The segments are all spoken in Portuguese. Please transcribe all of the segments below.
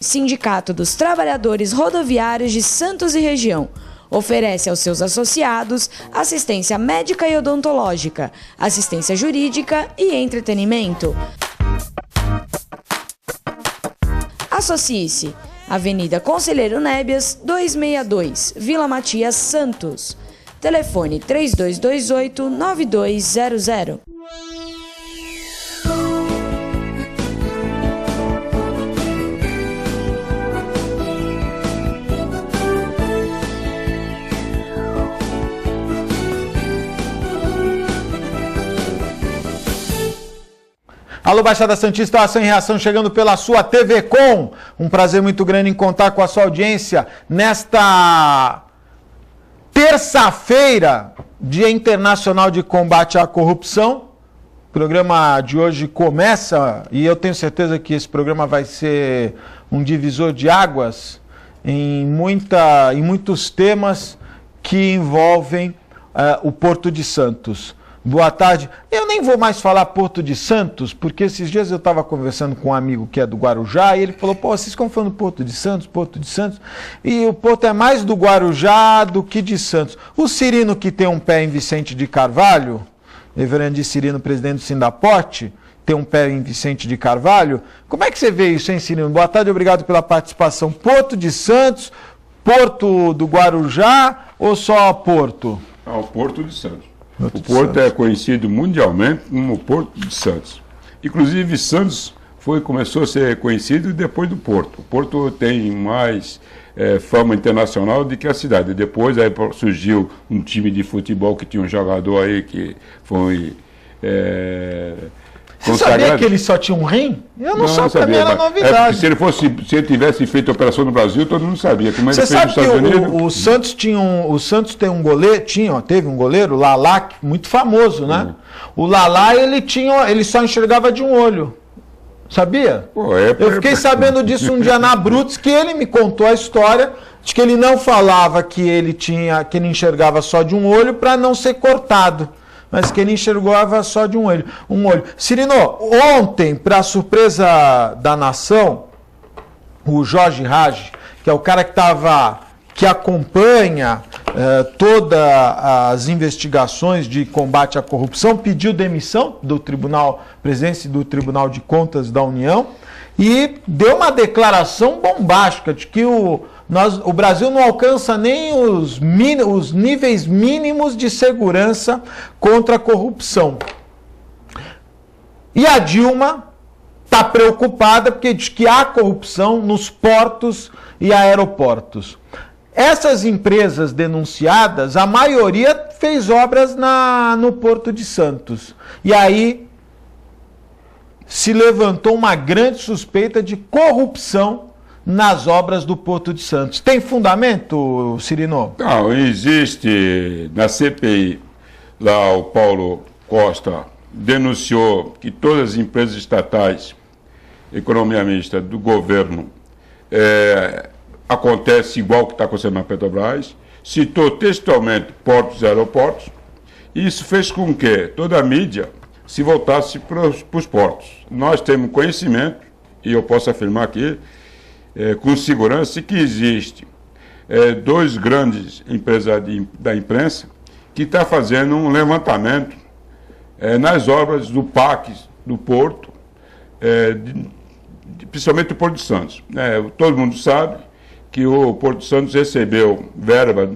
Sindicato dos Trabalhadores Rodoviários de Santos e Região. Oferece aos seus associados assistência médica e odontológica, assistência jurídica e entretenimento. Associe-se. Avenida Conselheiro Nébias, 262, Vila Matias, Santos. Telefone 3228-9200. Alô, Baixada Santista, Ação e Reação chegando pela sua TV Com. Um prazer muito grande em contar com a sua audiência nesta terça-feira, Dia Internacional de Combate à Corrupção. O programa de hoje começa e eu tenho certeza que esse programa vai ser um divisor de águas em muitos temas que envolvem o Porto de Santos. Boa tarde. Eu nem vou mais falar Porto de Santos, porque esses dias eu estava conversando com um amigo que é do Guarujá e ele falou, pô, vocês ficam falando Porto de Santos, e o Porto é mais do Guarujá do que de Santos. O Cirino, que tem um pé em Vicente de Carvalho, reverendo Cirino, presidente do Sindaporte, tem um pé em Vicente de Carvalho, como é que você vê isso, hein, Cirino? Boa tarde, obrigado pela participação. Porto de Santos, Porto do Guarujá ou só Porto? O Porto de Santos. O Porto é conhecido mundialmente como Porto de Santos. Inclusive, Santos começou a ser conhecido depois do Porto. O Porto tem mais fama internacional do que a cidade. Depois aí surgiu um time de futebol que tinha um jogador aí que foi... Você sabia que ele só tinha um rim? Eu não sabia, para mim era novidade. Se ele tivesse feito operação no Brasil, todo mundo sabia. Como você sabe que o Santos tem um goleiro, teve um goleiro, Lalá, muito famoso, né? O Lalá, ele só enxergava de um olho. Sabia? Eu fiquei sabendo disso um dia na Brutus, que ele me contou a história de que ele não falava que ele enxergava só de um olho para não ser cortado. Mas que ele enxergava só de um olho. Cirino, ontem, para surpresa da nação, o Jorge Raj, que é o cara que acompanha todas as investigações de combate à corrupção, pediu demissão do presidente do Tribunal de Contas da União e deu uma declaração bombástica de que o Brasil não alcança nem os níveis mínimos de segurança contra a corrupção. E a Dilma está preocupada porque diz que há corrupção nos portos e aeroportos. Essas empresas denunciadas, a maioria fez obras no Porto de Santos. E aí se levantou uma grande suspeita de corrupção nas obras do Porto de Santos. Tem fundamento, Cirino? Não, existe na CPI, lá o Paulo Costa denunciou que todas as empresas estatais, economia mista do governo, acontece igual que está acontecendo na Petrobras, citou textualmente portos e aeroportos, e isso fez com que toda a mídia se voltasse para os portos. Nós temos conhecimento, e eu posso afirmar aqui, com segurança, que existe dois grandes empresários da imprensa que estão fazendo um levantamento nas obras do PAC, do Porto, principalmente do Porto de Santos. Todo mundo sabe que o Porto de Santos recebeu verba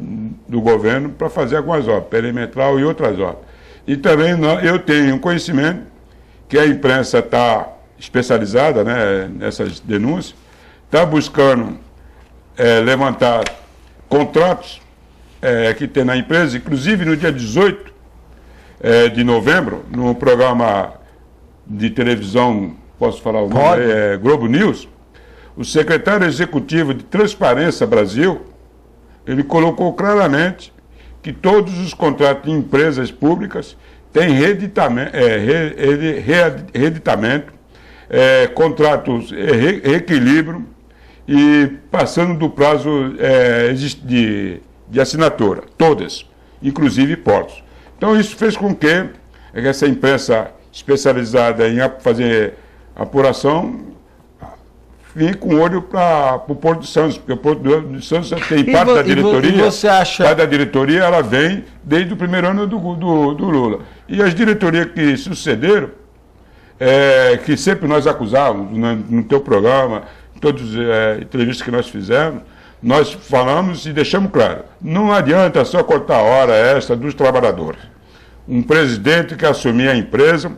do governo para fazer algumas obras, perimetral e outras obras. E também eu tenho conhecimento que a imprensa está especializada, nessas denúncias, está buscando levantar contratos que tem na empresa, inclusive no dia 18 de novembro, no programa de televisão, posso falar o nome, Globo News, o secretário executivo de Transparência Brasil, ele colocou claramente que todos os contratos de empresas públicas têm reeditamento, contratos reequilíbrio e passando do prazo de assinatura, todas, inclusive portos. Então isso fez com que essa imprensa especializada em fazer apuração vir com o olho para o Porto de Santos, porque o Porto de Santos tem parte da diretoria. E você acha... Parte da diretoria, ela vem desde o primeiro ano do Lula. E as diretorias que sucederam, que sempre nós acusávamos no teu programa, em todas as entrevistas que nós fizemos, nós falamos e deixamos claro, não adianta só cortar a hora extra dos trabalhadores. Um presidente que assumir a empresa,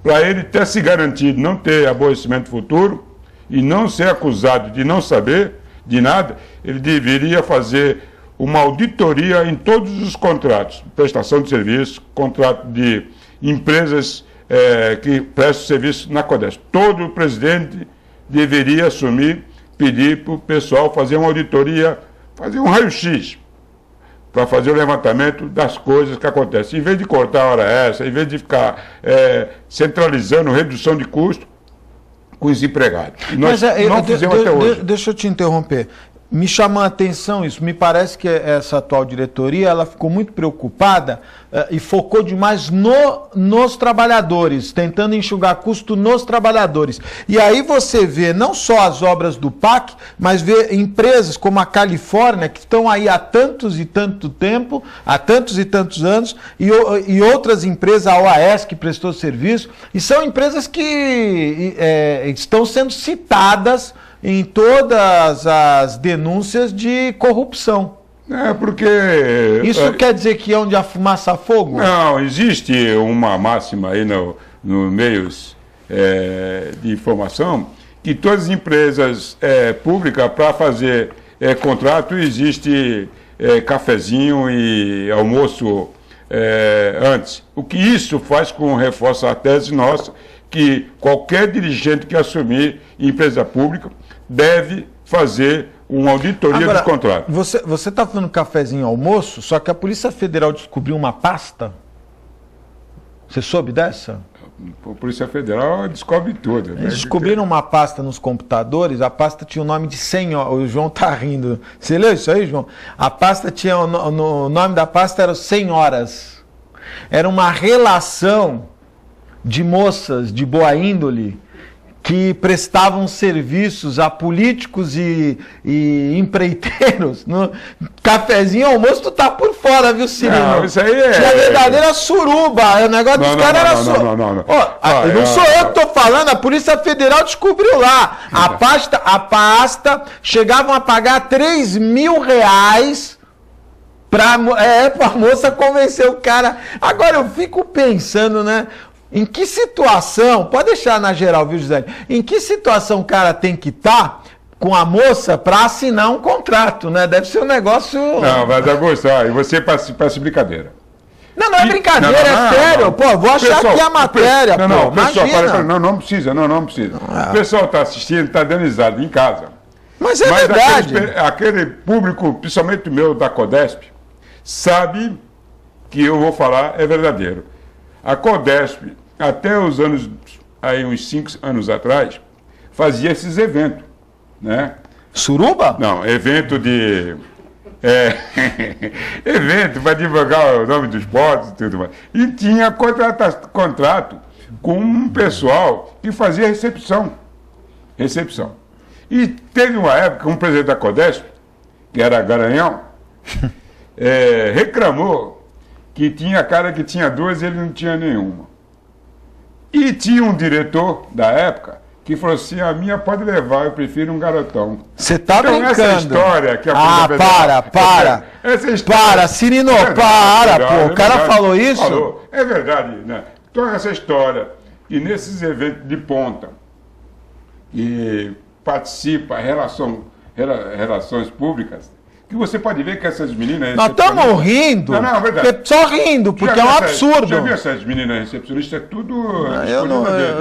para ele ter se garantido não ter aborrecimento futuro e não ser acusado de não saber de nada, ele deveria fazer uma auditoria em todos os contratos, prestação de serviço, contrato de empresas que prestam serviço na CODESP. Todo presidente deveria assumir, pedir para o pessoal fazer uma auditoria, fazer um raio-x, para fazer o levantamento das coisas que acontecem. Em vez de cortar a hora extra, em vez de ficar centralizando redução de custo com os empregados. E nós não fizemos até hoje. Deixa eu te interromper. Me chamou a atenção isso. Me parece que essa atual diretoria ela ficou muito preocupada e focou demais nos trabalhadores, tentando enxugar custo nos trabalhadores. E aí você vê não só as obras do PAC, mas vê empresas como a Califórnia, que estão aí há tantos e tanto tempo, há tantos e tantos anos, e outras empresas, a OAS, que prestou serviço, e são empresas que estão sendo citadas em todas as denúncias de corrupção. Porque... Isso quer dizer que é onde há fumaça há fogo? Não, existe uma máxima aí no meios de informação que todas as empresas públicas, para fazer contrato, existe cafezinho e almoço antes. O que isso faz com reforça a tese nossa, que qualquer dirigente que assumir empresa pública deve fazer uma auditoria dos contratos. Você está falando cafezinho almoço, só que a Polícia Federal descobriu uma pasta. Você soube dessa? A Polícia Federal descobre tudo. Eles descobriram uma pasta nos computadores, a pasta tinha o nome de 100 horas. O João está rindo. Você leu isso aí, João? A pasta tinha, o nome da pasta era 100 horas. Era uma relação de moças de boa índole que prestavam serviços a políticos e empreiteiros. No cafezinho almoço, tu tá por fora, viu, Cirino? Não, isso aí Tinha verdadeira suruba. O negócio dos caras era suruba. Não sou eu que tô falando, a Polícia Federal descobriu lá. A pasta chegavam a pagar R$3.000 pra moça convencer o cara. Agora eu fico pensando, né? Em que situação, pode deixar na geral, viu, Gisele? Em que situação o cara tem que estar com a moça para assinar um contrato, né? Deve ser um negócio... Não, mas Augusto, e você parece brincadeira. Não é brincadeira, é sério. Não. Pô, vou achar pessoal, que é a matéria, pessoal, não precisa. O pessoal está assistindo, está dando risada em casa. Mas é verdade. Aquele público, principalmente o meu da CODESP, sabe que eu vou falar é verdadeiro. A CODESP, até os anos, aí uns 5 anos atrás, fazia esses eventos, né? Suruba? Não, evento de... evento para divulgar o nome dos potes e tudo mais. E tinha contrato com um pessoal que fazia recepção. E teve uma época, um presidente da CODESP, que era Garanhão, reclamou que tinha cara que tinha 2 e ele não tinha nenhuma. E tinha um diretor da época que falou assim, a minha pode levar, eu prefiro um garotão. Você tá brincando. Essa história que a para. Essa história, para, Cirino, pô. O cara falou isso? Falou. É verdade, né? Então essa história, e nesses eventos de ponta, e participa relações públicas, que você pode ver que essas meninas... Nós estamos rindo. Não, é verdade. Só rindo, porque é um absurdo. Já viu essas meninas recepcionistas? É tudo...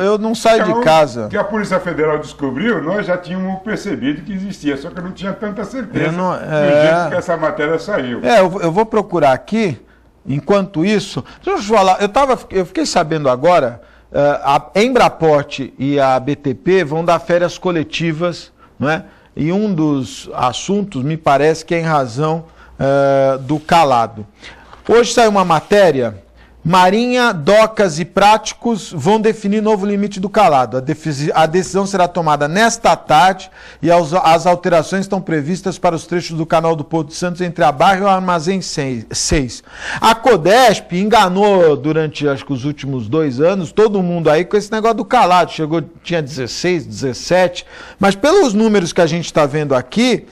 Eu não saio de casa. Que a Polícia Federal descobriu, nós já tínhamos percebido que existia, só que eu não tinha tanta certeza do jeito que essa matéria saiu. Eu vou procurar aqui, enquanto isso... Deixa eu falar, eu fiquei sabendo agora, a Embraport e a BTP vão dar férias coletivas, não é? E um dos assuntos, me parece que é em razão do calado. Hoje saiu uma matéria Marinha, docas e práticos vão definir novo limite do calado. A decisão será tomada nesta tarde e as alterações estão previstas para os trechos do canal do Porto de Santos entre a Barra e o Armazém 6. A Codesp enganou durante, acho que os últimos 2 anos, todo mundo aí com esse negócio do calado. Tinha 16, 17, mas pelos números que a gente está vendo aqui,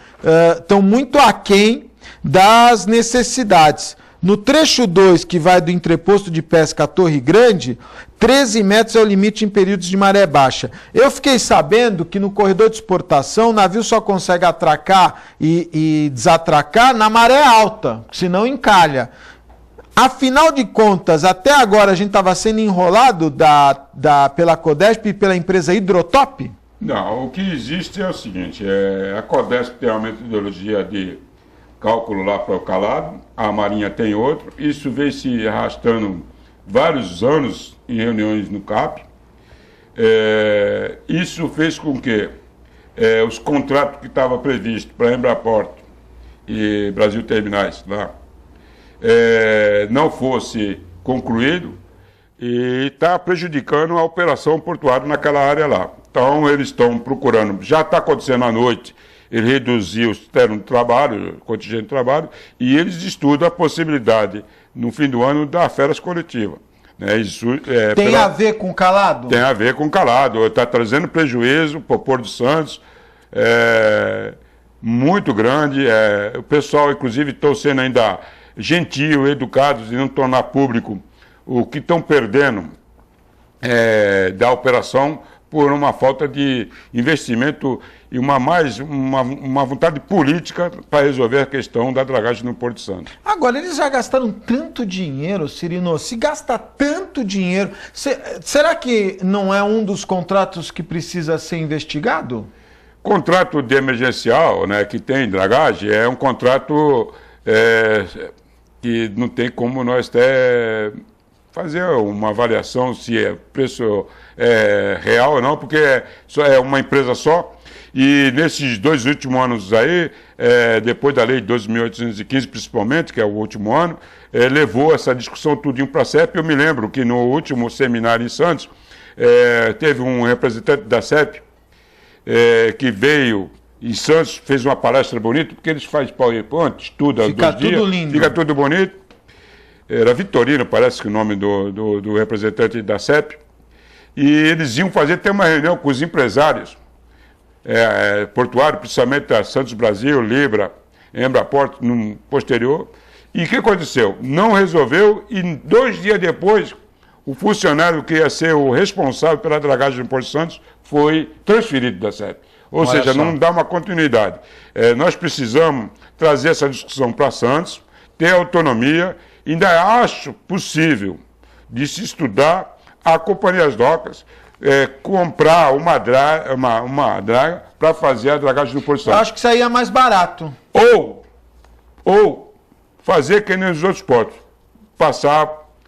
estão muito aquém das necessidades. No trecho 2, que vai do entreposto de pesca à Torre Grande, 13 metros é o limite em períodos de maré baixa. Eu fiquei sabendo que no corredor de exportação o navio só consegue atracar e desatracar na maré alta, senão encalha. Afinal de contas, até agora a gente estava sendo enrolado pela Codesp e pela empresa Hidrotop? Não, o que existe é o seguinte, a Codesp tem uma metodologia de cálculo lá para o calado, a Marinha tem outro, isso vem se arrastando vários anos em reuniões no CAP. Isso fez com que os contratos que estavam previstos para Embraport e Brasil Terminais lá não fosse concluído e está prejudicando a operação portuária naquela área lá. Então eles estão procurando, já está acontecendo à noite, ele reduziu o termo de trabalho, o contingente de trabalho, e eles estudam a possibilidade, no fim do ano, da férias coletiva. Né? Isso, tem a ver com calado? Tem a ver com calado. Está trazendo prejuízo para o Porto de Santos, muito grande. O pessoal, inclusive, estão sendo ainda gentil, educados, e não tornar público o que estão perdendo da operação por uma falta de investimento e uma vontade política para resolver a questão da dragagem no Porto de Santos. Agora, eles já gastaram tanto dinheiro, Cirino, se gasta tanto dinheiro, será que não é um dos contratos que precisa ser investigado? Contrato de emergencial, né, que tem dragagem, é um contrato que não tem como nós até fazer uma avaliação se é preço real ou não, porque é uma empresa só. E nesses 2 últimos anos aí, depois da lei de 12.815 principalmente, que é o último ano, levou essa discussão tudinho para a CEP. Eu me lembro que no último seminário em Santos, teve um representante da CEP que veio em Santos, fez uma palestra bonita, porque eles fazem PowerPoint, estuda 2 dias, tudo lindo. Fica tudo bonito. Era Vitorino, parece que o nome do representante da CEP, e eles iam ter uma reunião com os empresários portuários, principalmente a Santos Brasil, Libra, Embraport, no posterior. E o que aconteceu? Não resolveu, e 2 dias depois, o funcionário que ia ser o responsável pela dragagem do Porto de Santos foi transferido da CEP. Ou seja, não dá uma continuidade. Nós precisamos trazer essa discussão para Santos, ter autonomia. Ainda acho possível de se estudar a Companhias Docas comprar uma draga para fazer a dragagem do Porto de Santos. Eu acho que isso aí é mais barato. Ou fazer que nem nos outros portos, passar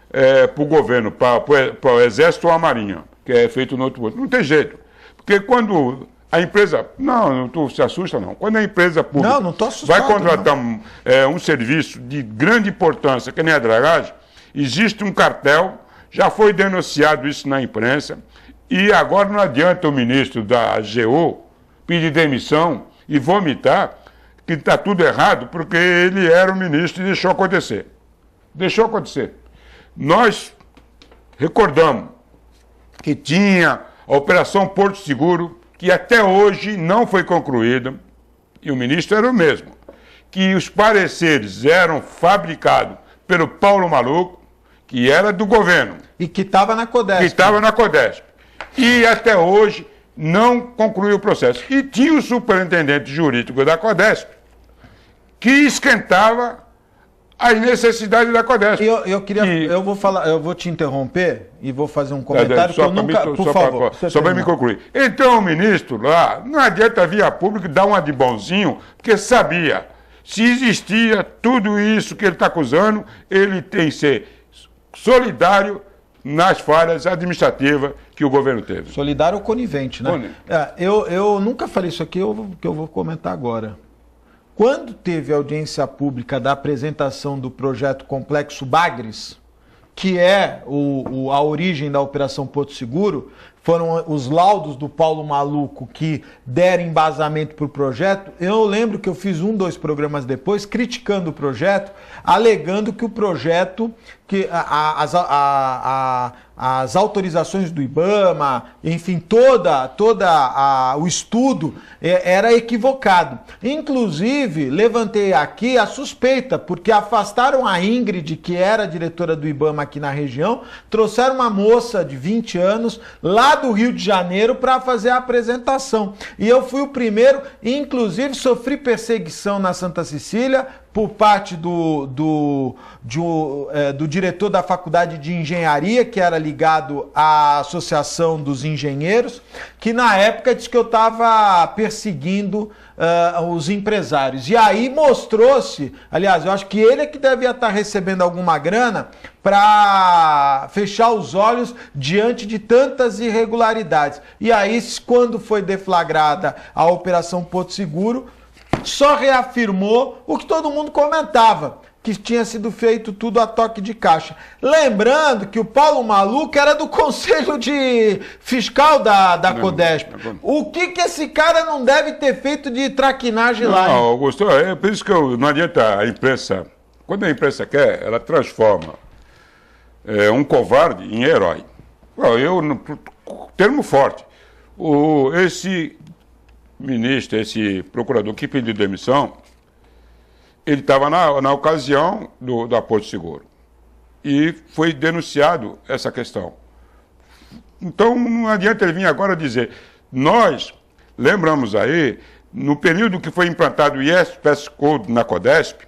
para o governo, para o Exército ou a Marinha, que é feito no outro porto. Não tem jeito. Porque quando a empresa... Não tu se assusta, não. Quando a empresa pública não tô assustado, vai contratar um serviço de grande importância, que nem a dragagem, existe um cartel, já foi denunciado isso na imprensa, e agora não adianta o ministro da AGU pedir demissão e vomitar que está tudo errado, porque ele era o ministro e deixou acontecer. Deixou acontecer. Nós recordamos que tinha a Operação Porto Seguro, que até hoje não foi concluída, e o ministro era o mesmo, que os pareceres eram fabricados pelo Paulo Maluf, que era do governo. E que estava na Codesp. Que estava na Codesp. E até hoje não concluiu o processo. E tinha o superintendente jurídico da Codesp, que esquentava as necessidades da Codesp. Eu vou te interromper e vou fazer um comentário que eu nunca... Por favor. Só para me concluir. Então o ministro lá, não adianta vir a público dar uma de bonzinho, porque sabia, se existia tudo isso que ele está acusando, ele tem que ser solidário nas falhas administrativas que o governo teve. Solidário ou conivente, né? Eu nunca falei isso aqui, que eu vou comentar agora. Quando teve audiência pública da apresentação do projeto Complexo Bagres, que é a origem da Operação Porto Seguro, foram os laudos do Paulo Maluf que deram embasamento para o projeto. Eu lembro que eu fiz 2 programas depois criticando o projeto, alegando que o projeto, que as autorizações do IBAMA, enfim, toda o estudo era equivocado. Inclusive, levantei aqui a suspeita, porque afastaram a Ingrid, que era diretora do IBAMA aqui na região, trouxeram uma moça de 20 anos lá do Rio de Janeiro para fazer a apresentação. E eu fui o primeiro, inclusive sofri perseguição na Santa Cecília por parte do diretor da Faculdade de Engenharia, que era ligado à Associação dos Engenheiros, que na época disse que eu estava perseguindo os empresários. E aí mostrou-se, aliás, eu acho que ele é que devia estar recebendo alguma grana para fechar os olhos diante de tantas irregularidades. E aí, quando foi deflagrada a Operação Porto Seguro, só reafirmou o que todo mundo comentava, que tinha sido feito tudo a toque de caixa. Lembrando que o Paulo Maluf era do Conselho Fiscal da Codesp. O que esse cara não deve ter feito de traquinagem lá? Não, Augusto, é por isso que não adianta a imprensa. Quando a imprensa quer, ela transforma um covarde em herói. Termo forte. Esse ministro, esse procurador que pediu demissão, ele estava na ocasião da Porto Seguro e foi denunciado essa questão. Então não adianta ele vir agora dizer, nós lembramos aí, no período que foi implantado o IS/PES Code na Codesp,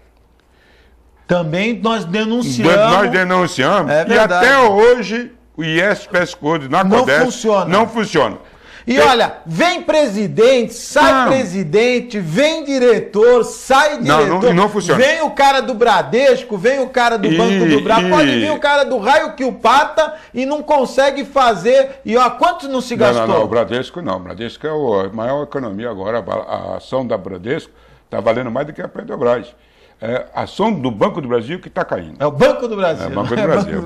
também nós denunciamos, e até hoje o IS/PES Code na Codesp não funciona. E olha, vem presidente, sai presidente, vem diretor, sai diretor. Não funciona. Vem o cara do Bradesco, vem o cara do Banco do Brasil, pode vir o cara do Raio que o pata e não consegue fazer. E ó, quanto não se gastou? Não, o Bradesco não. O Bradesco é a maior economia agora. A ação da Bradesco está valendo mais do que a Petrobras. É a ação do Banco do Brasil que está caindo. É o Banco do Brasil. É o Banco do Brasil.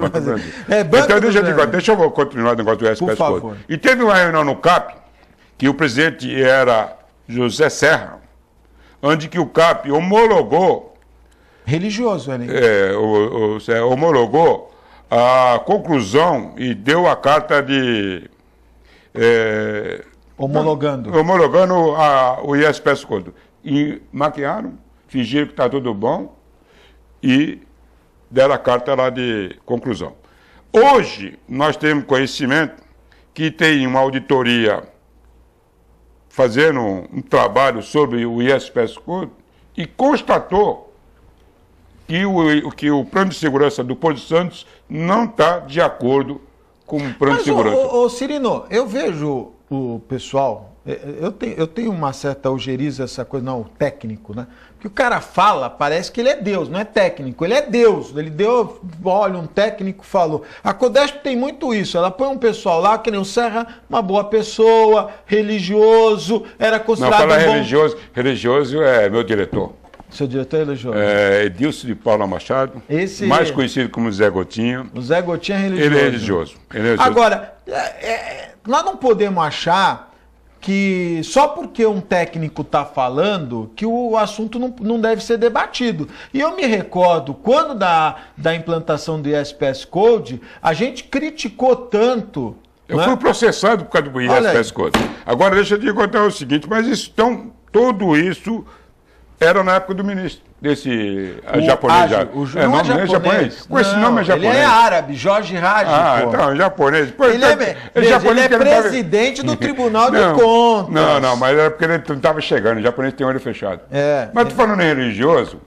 Então deixa eu continuar o negócio do IS/PES Code. E teve uma reunião no CAP, que o presidente era José Serra, onde que o CAP homologou... Religioso, ele. Homologou a conclusão e deu a carta de... Homologando o IS/PES Code. E maquiaram, fingiram que está tudo bom e deram a carta lá de conclusão. Hoje, nós temos conhecimento que tem uma auditoria fazendo um trabalho sobre o IS/PES Code e constatou que o plano de segurança do Porto de Santos não está de acordo com o plano de segurança. Ô Cirino, eu vejo o pessoal... Eu tenho uma certa ojeriza, essa coisa, não, técnico, né? Porque o cara fala, parece que ele é Deus, não é técnico, ele é Deus. Ele deu, olha, um técnico falou. A Codesp tem muito isso, ela põe um pessoal lá, que nem o Serra, uma boa pessoa, religioso, era considerado religioso é meu diretor. Seu diretor é religioso? É Edilson de Paula Machado, mais conhecido como Zé Gotinha. O Zé Gotinha é religioso. Ele é religioso. Agora, nós não podemos achar que só porque um técnico está falando que o assunto não deve ser debatido. E eu me recordo, quando da implantação do IS/PES Code, a gente criticou tanto... Eu fui processado por causa do IS/PES Code. Agora, deixa eu te contar o seguinte, mas tudo isso era na época do ministro, desse japonês. Não é japonês. Com esse nome é japonês. Ele é árabe, Jorge Raji. Então, japonês. Ele é presidente do Tribunal de Contas. Não, mas era porque ele não estava chegando, o japonês tem o olho fechado. Mas tu falando em religioso,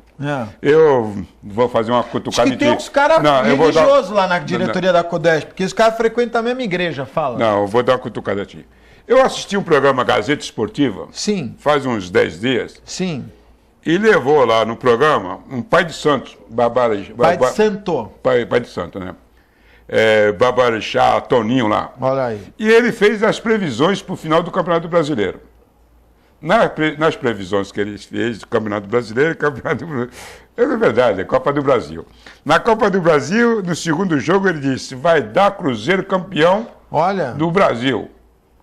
eu vou fazer uma cutucada. Acho que tem uns caras religiosos lá na diretoria da Codesp, porque os caras frequentam a mesma igreja, fala. Não, eu vou dar uma cutucada a ti. Eu assisti um programa Gazeta Esportiva, sim, faz uns 10 dias. Sim. E levou lá no programa um pai de santo, pai de santo, né? Babarixá, Toninho lá. Olha aí. E ele fez as previsões para o final do Campeonato Brasileiro. nas previsões que ele fez do Campeonato Brasileiro, é verdade, é Copa do Brasil. Na Copa do Brasil, no segundo jogo, ele disse, vai dar Cruzeiro campeão do Brasil.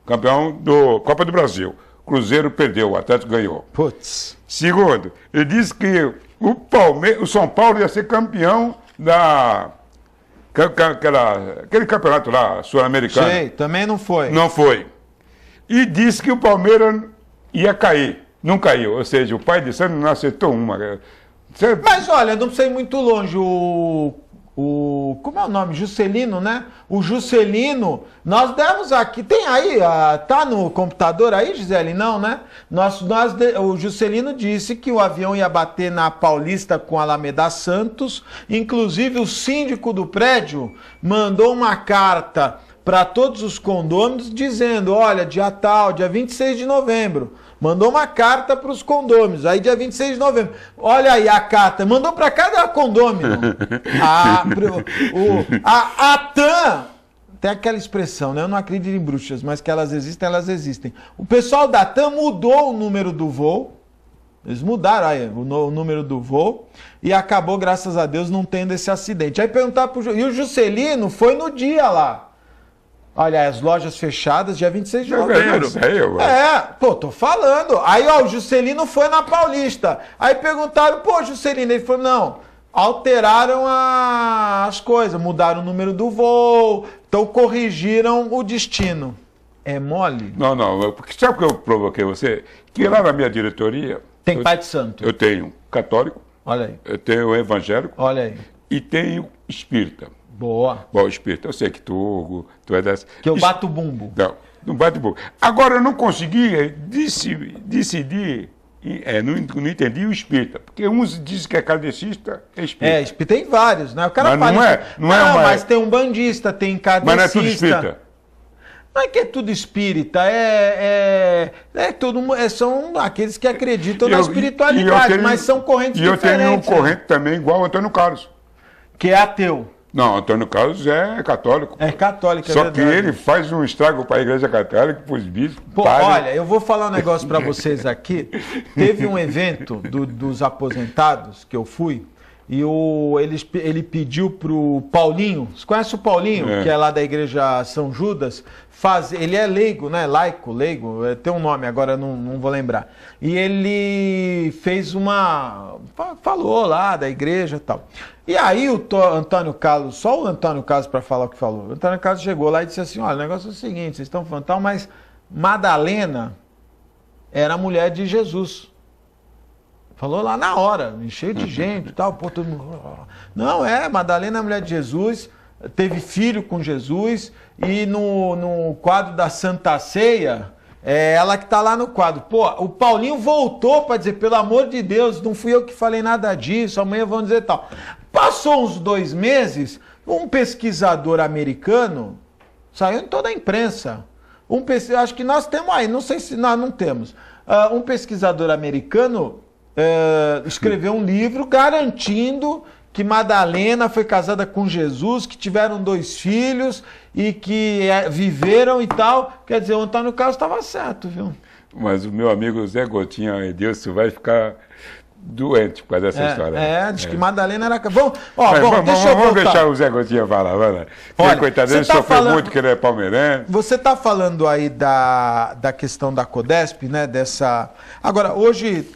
Campeão do Copa do Brasil. Cruzeiro perdeu, o Atlético ganhou. Putz. Segundo, ele disse que o São Paulo ia ser campeão aquele campeonato lá, sul-americano. Sei, também não foi. Não foi. E disse que o Palmeiras ia cair. Não caiu. Ou seja, o pai de Santos não acertou uma. Mas olha, não precisa ir muito longe. Como é o nome? Juscelino, né? O Juscelino, nós demos aqui. Tem aí, tá no computador aí, Gisele? Não, né? O Juscelino disse que o avião ia bater na Paulista com a Alameda Santos. Inclusive, o síndico do prédio mandou uma carta para todos os condôminos dizendo, olha, dia tal, dia 26 de novembro. Mandou uma carta para os condôminos, aí dia 26 de novembro. Olha aí a carta, mandou para cada condômino. A TAM, tem aquela expressão, né? Eu não acredito em bruxas, mas que elas existem, elas existem. O pessoal da TAM mudou o número do voo, eles mudaram aí o número do voo e acabou, graças a Deus, não tendo esse acidente. Aí perguntar pro e o Juscelino foi no dia lá. Olha, as lojas fechadas, dia 26 de novembro. Tô falando. Aí, ó, o Juscelino foi na Paulista. Aí perguntaram, Juscelino, ele falou, não, alteraram as coisas, mudaram o número do voo, então corrigiram o destino. É mole? Não, sabe o que eu provoquei você? Que lá na minha diretoria... Tem pai de santo. Eu tenho católico. Olha aí. Eu tenho evangélico. Olha aí. E tenho espírita. Boa. Bom, espírito, eu sei que tu é dessa. Que eu bato bumbo. Não bate bumbo. Agora, eu não conseguia decidir, não entendi o espírita. Porque uns dizem que é kardecista, é espírita. Espírita tem vários, né? O cara mas fala mas tem um bandista, tem kardecista. Mas não é tudo espírita. Não é que é tudo espírita, são aqueles que acreditam na espiritualidade, mas são correntes diferentes. E eu tenho um corrente também igual ao Antônio Carlos. Que é ateu. Não, Antônio Carlos é católico. É católico, é Só verdade. que ele faz um estrago para a Igreja Católica, para os bispos. Olha, eu vou falar um negócio para vocês aqui. Teve um evento dos aposentados que eu fui e ele pediu para o Paulinho, você conhece o Paulinho, que é lá da Igreja São Judas, ele é leigo, né? Leigo, tem um nome, agora não vou lembrar. E ele fez falou lá da igreja e tal. E aí o Antônio Carlos, só o Antônio Carlos para falar o que falou. O Antônio Carlos chegou lá e disse assim, olha, o negócio é o seguinte, vocês estão falando tal, mas Madalena era a mulher de Jesus. Falou lá na hora, cheio de gente e tal, todo mundo... Não, Madalena é a mulher de Jesus, teve filho com Jesus, e no quadro da Santa Ceia, é ela que está lá no quadro. O Paulinho voltou para dizer, pelo amor de Deus, não fui eu que falei nada disso, amanhã vão dizer tal. Passou uns 2 meses, um pesquisador americano, saiu em toda a imprensa, acho que nós temos aí, não sei se nós não temos, um pesquisador americano escreveu um livro garantindo que Madalena foi casada com Jesus, que tiveram 2 filhos e que viveram e tal. Quer dizer, o Antônio Carlos estava certo, viu? Mas o meu amigo Zé Gotinha, Deus, vai ficar doente por causa dessa história. Diz que Madalena era... Deixa eu voltar. Vamos deixar o Zé Gotinha falar, vai lá. Olha, coitado, ele sofreu muito que ele é palmeirense. Você está falando aí da questão da Codesp, né? Agora, hoje,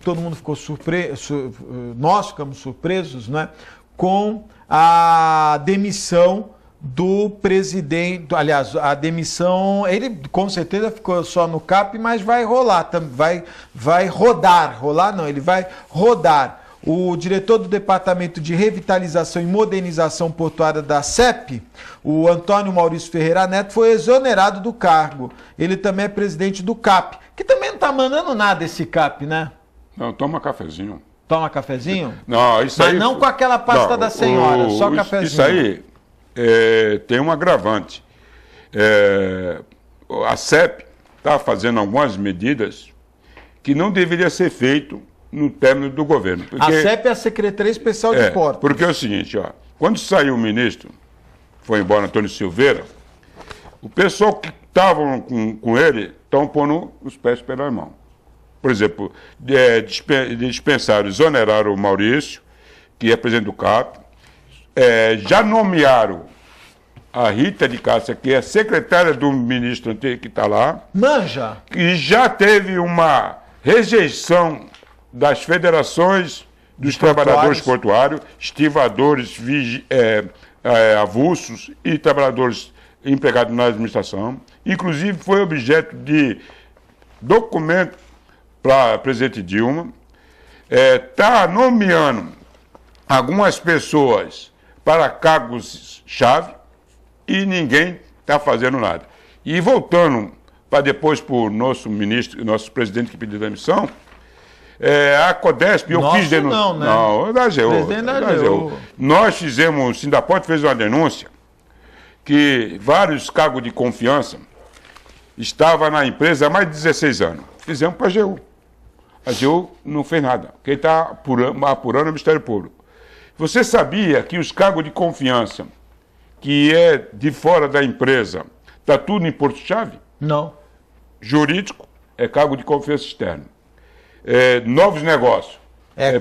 todo mundo ficou surpreso, nós ficamos surpresos, né? Com a demissão do presidente, aliás, a demissão, ele com certeza ficou só no CAP, mas vai rolar, vai rodar. O diretor do Departamento de Revitalização e Modernização Portuária da CEP, o Antônio Maurício Ferreira Neto, foi exonerado do cargo. Ele também é presidente do CAP, que também não está mandando nada esse CAP, né? Não, toma cafezinho. Toma cafezinho? Não, isso aí... Mas não com aquela pasta da senhora, só cafezinho. Isso aí... tem um agravante. A CEP está fazendo algumas medidas que não deveria ser feito no término do governo. Porque, a CEP é a Secretaria Especial de Portos. Porque é o seguinte, quando saiu o ministro, foi embora Antônio Silveira, o pessoal estavam com ele estão pondo os pés pela mão. Por exemplo, dispensaram, exoneraram o Maurício, que é presidente do CAP, já nomearam a Rita de Cássia, que é secretária do ministro que está lá. Manja! Que já teve uma rejeição das federações dos trabalhadores portuários, estivadores, avulsos e trabalhadores empregados na administração. Inclusive, foi objeto de documento para a presidente Dilma. Está nomeando algumas pessoas para cargos-chave e ninguém está fazendo nada. E voltando para depois para o nosso ministro, nosso presidente que pediu demissão, a Codesp, eu quis denunciar. Não, né? Não, da AGU. Nós fizemos, o Sindaport fez uma denúncia que vários cargos de confiança estavam na empresa há mais de 16 anos. Fizemos para a AGU. A AGU não fez nada. Quem está apurando é o Ministério Público. Você sabia que os cargos de confiança, que é de fora da empresa, está tudo em Porto-Chave? Não. Jurídico é cargo de confiança externo. Novos negócios,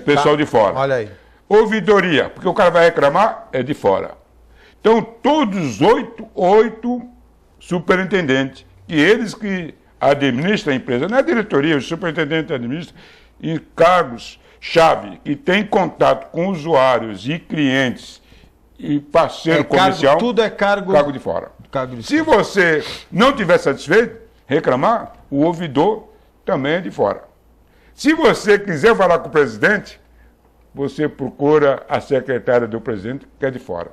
pessoal de fora. Olha aí. Ouvidoria, porque o cara vai reclamar, é de fora. Então, todos oito superintendentes, que eles que administram a empresa, não é a diretoria, os superintendentes administram, em cargos-chave, que tem contato com usuários e clientes e parceiro comercial, tudo é cargo de fora. Se você não estiver satisfeito, reclamar, o ouvidor também é de fora. Se você quiser falar com o presidente, você procura a secretária do presidente, que é de fora.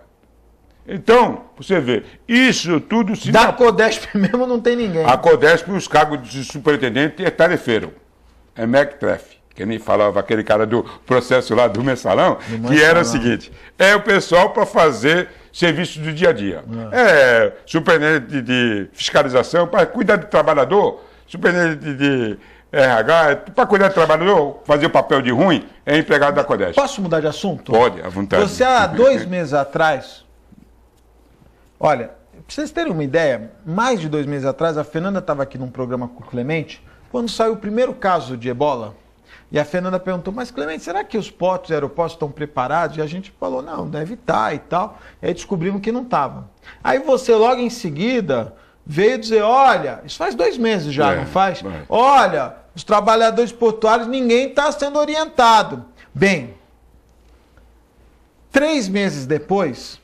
Então, você vê, isso tudo... Da Codesp mesmo não tem ninguém. A Codesp, os cargos de superintendente é tarefeiro. É mequetrefe. Que nem falava aquele cara do processo lá do mensalão, que era o seguinte, é o pessoal para fazer serviço do dia a dia. Superintendente de fiscalização, para cuidar do trabalhador, superintendente de RH, para cuidar do trabalhador, fazer o papel de ruim, é empregado da Codesp. Posso mudar de assunto? Pode, à vontade. Você, há 2 meses atrás, olha, para vocês terem uma ideia, mais de 2 meses atrás, a Fernanda estava aqui num programa com o Clemente, quando saiu o primeiro caso de ebola, e a Fernanda perguntou, mas Clemente, será que os portos e aeroportos estão preparados? E a gente falou, não, deve estar e tal. E aí descobrimos que não estava. Aí você logo em seguida veio dizer, olha, isso faz 2 meses já, não faz? Olha, os trabalhadores portuários, ninguém está sendo orientado. Bem, 3 meses depois,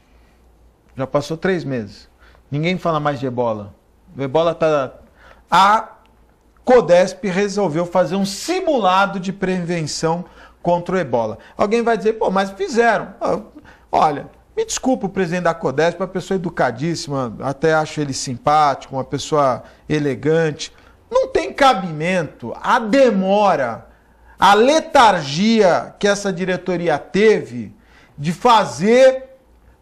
já passou 3 meses, ninguém fala mais de ebola. O ebola está... A Codesp resolveu fazer um simulado de prevenção contra o ebola. Alguém vai dizer, pô, mas fizeram. Olha, me desculpa o presidente da Codesp, uma pessoa educadíssima, até acho ele simpático, uma pessoa elegante. Não tem cabimento a demora, a letargia que essa diretoria teve de fazer,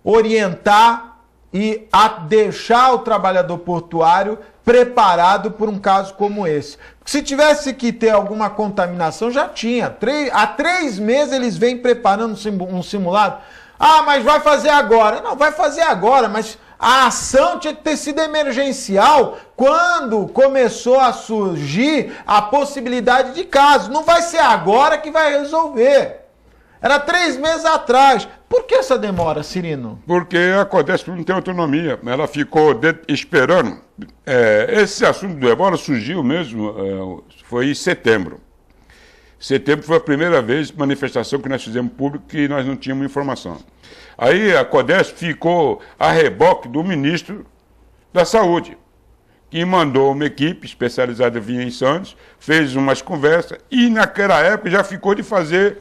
orientar e a deixar o trabalhador portuário preparado por um caso como esse. Se tivesse que ter alguma contaminação, já tinha. Há 3 meses eles vêm preparando um simulado. Ah, mas vai fazer agora. Não, vai fazer agora, mas a ação tinha que ter sido emergencial quando começou a surgir a possibilidade de caso. Não vai ser agora que vai resolver. Era 3 meses atrás. Por que essa demora, Cirino? Porque a Codesp não tem autonomia. Ela ficou esperando. Esse assunto do ebola surgiu mesmo, foi em setembro. Setembro foi a primeira vez manifestação que nós fizemos público que nós não tínhamos informação. Aí a Codesp ficou a reboque do ministro da Saúde, que mandou uma equipe especializada vinha em Santos, fez umas conversas e naquela época já ficou de fazer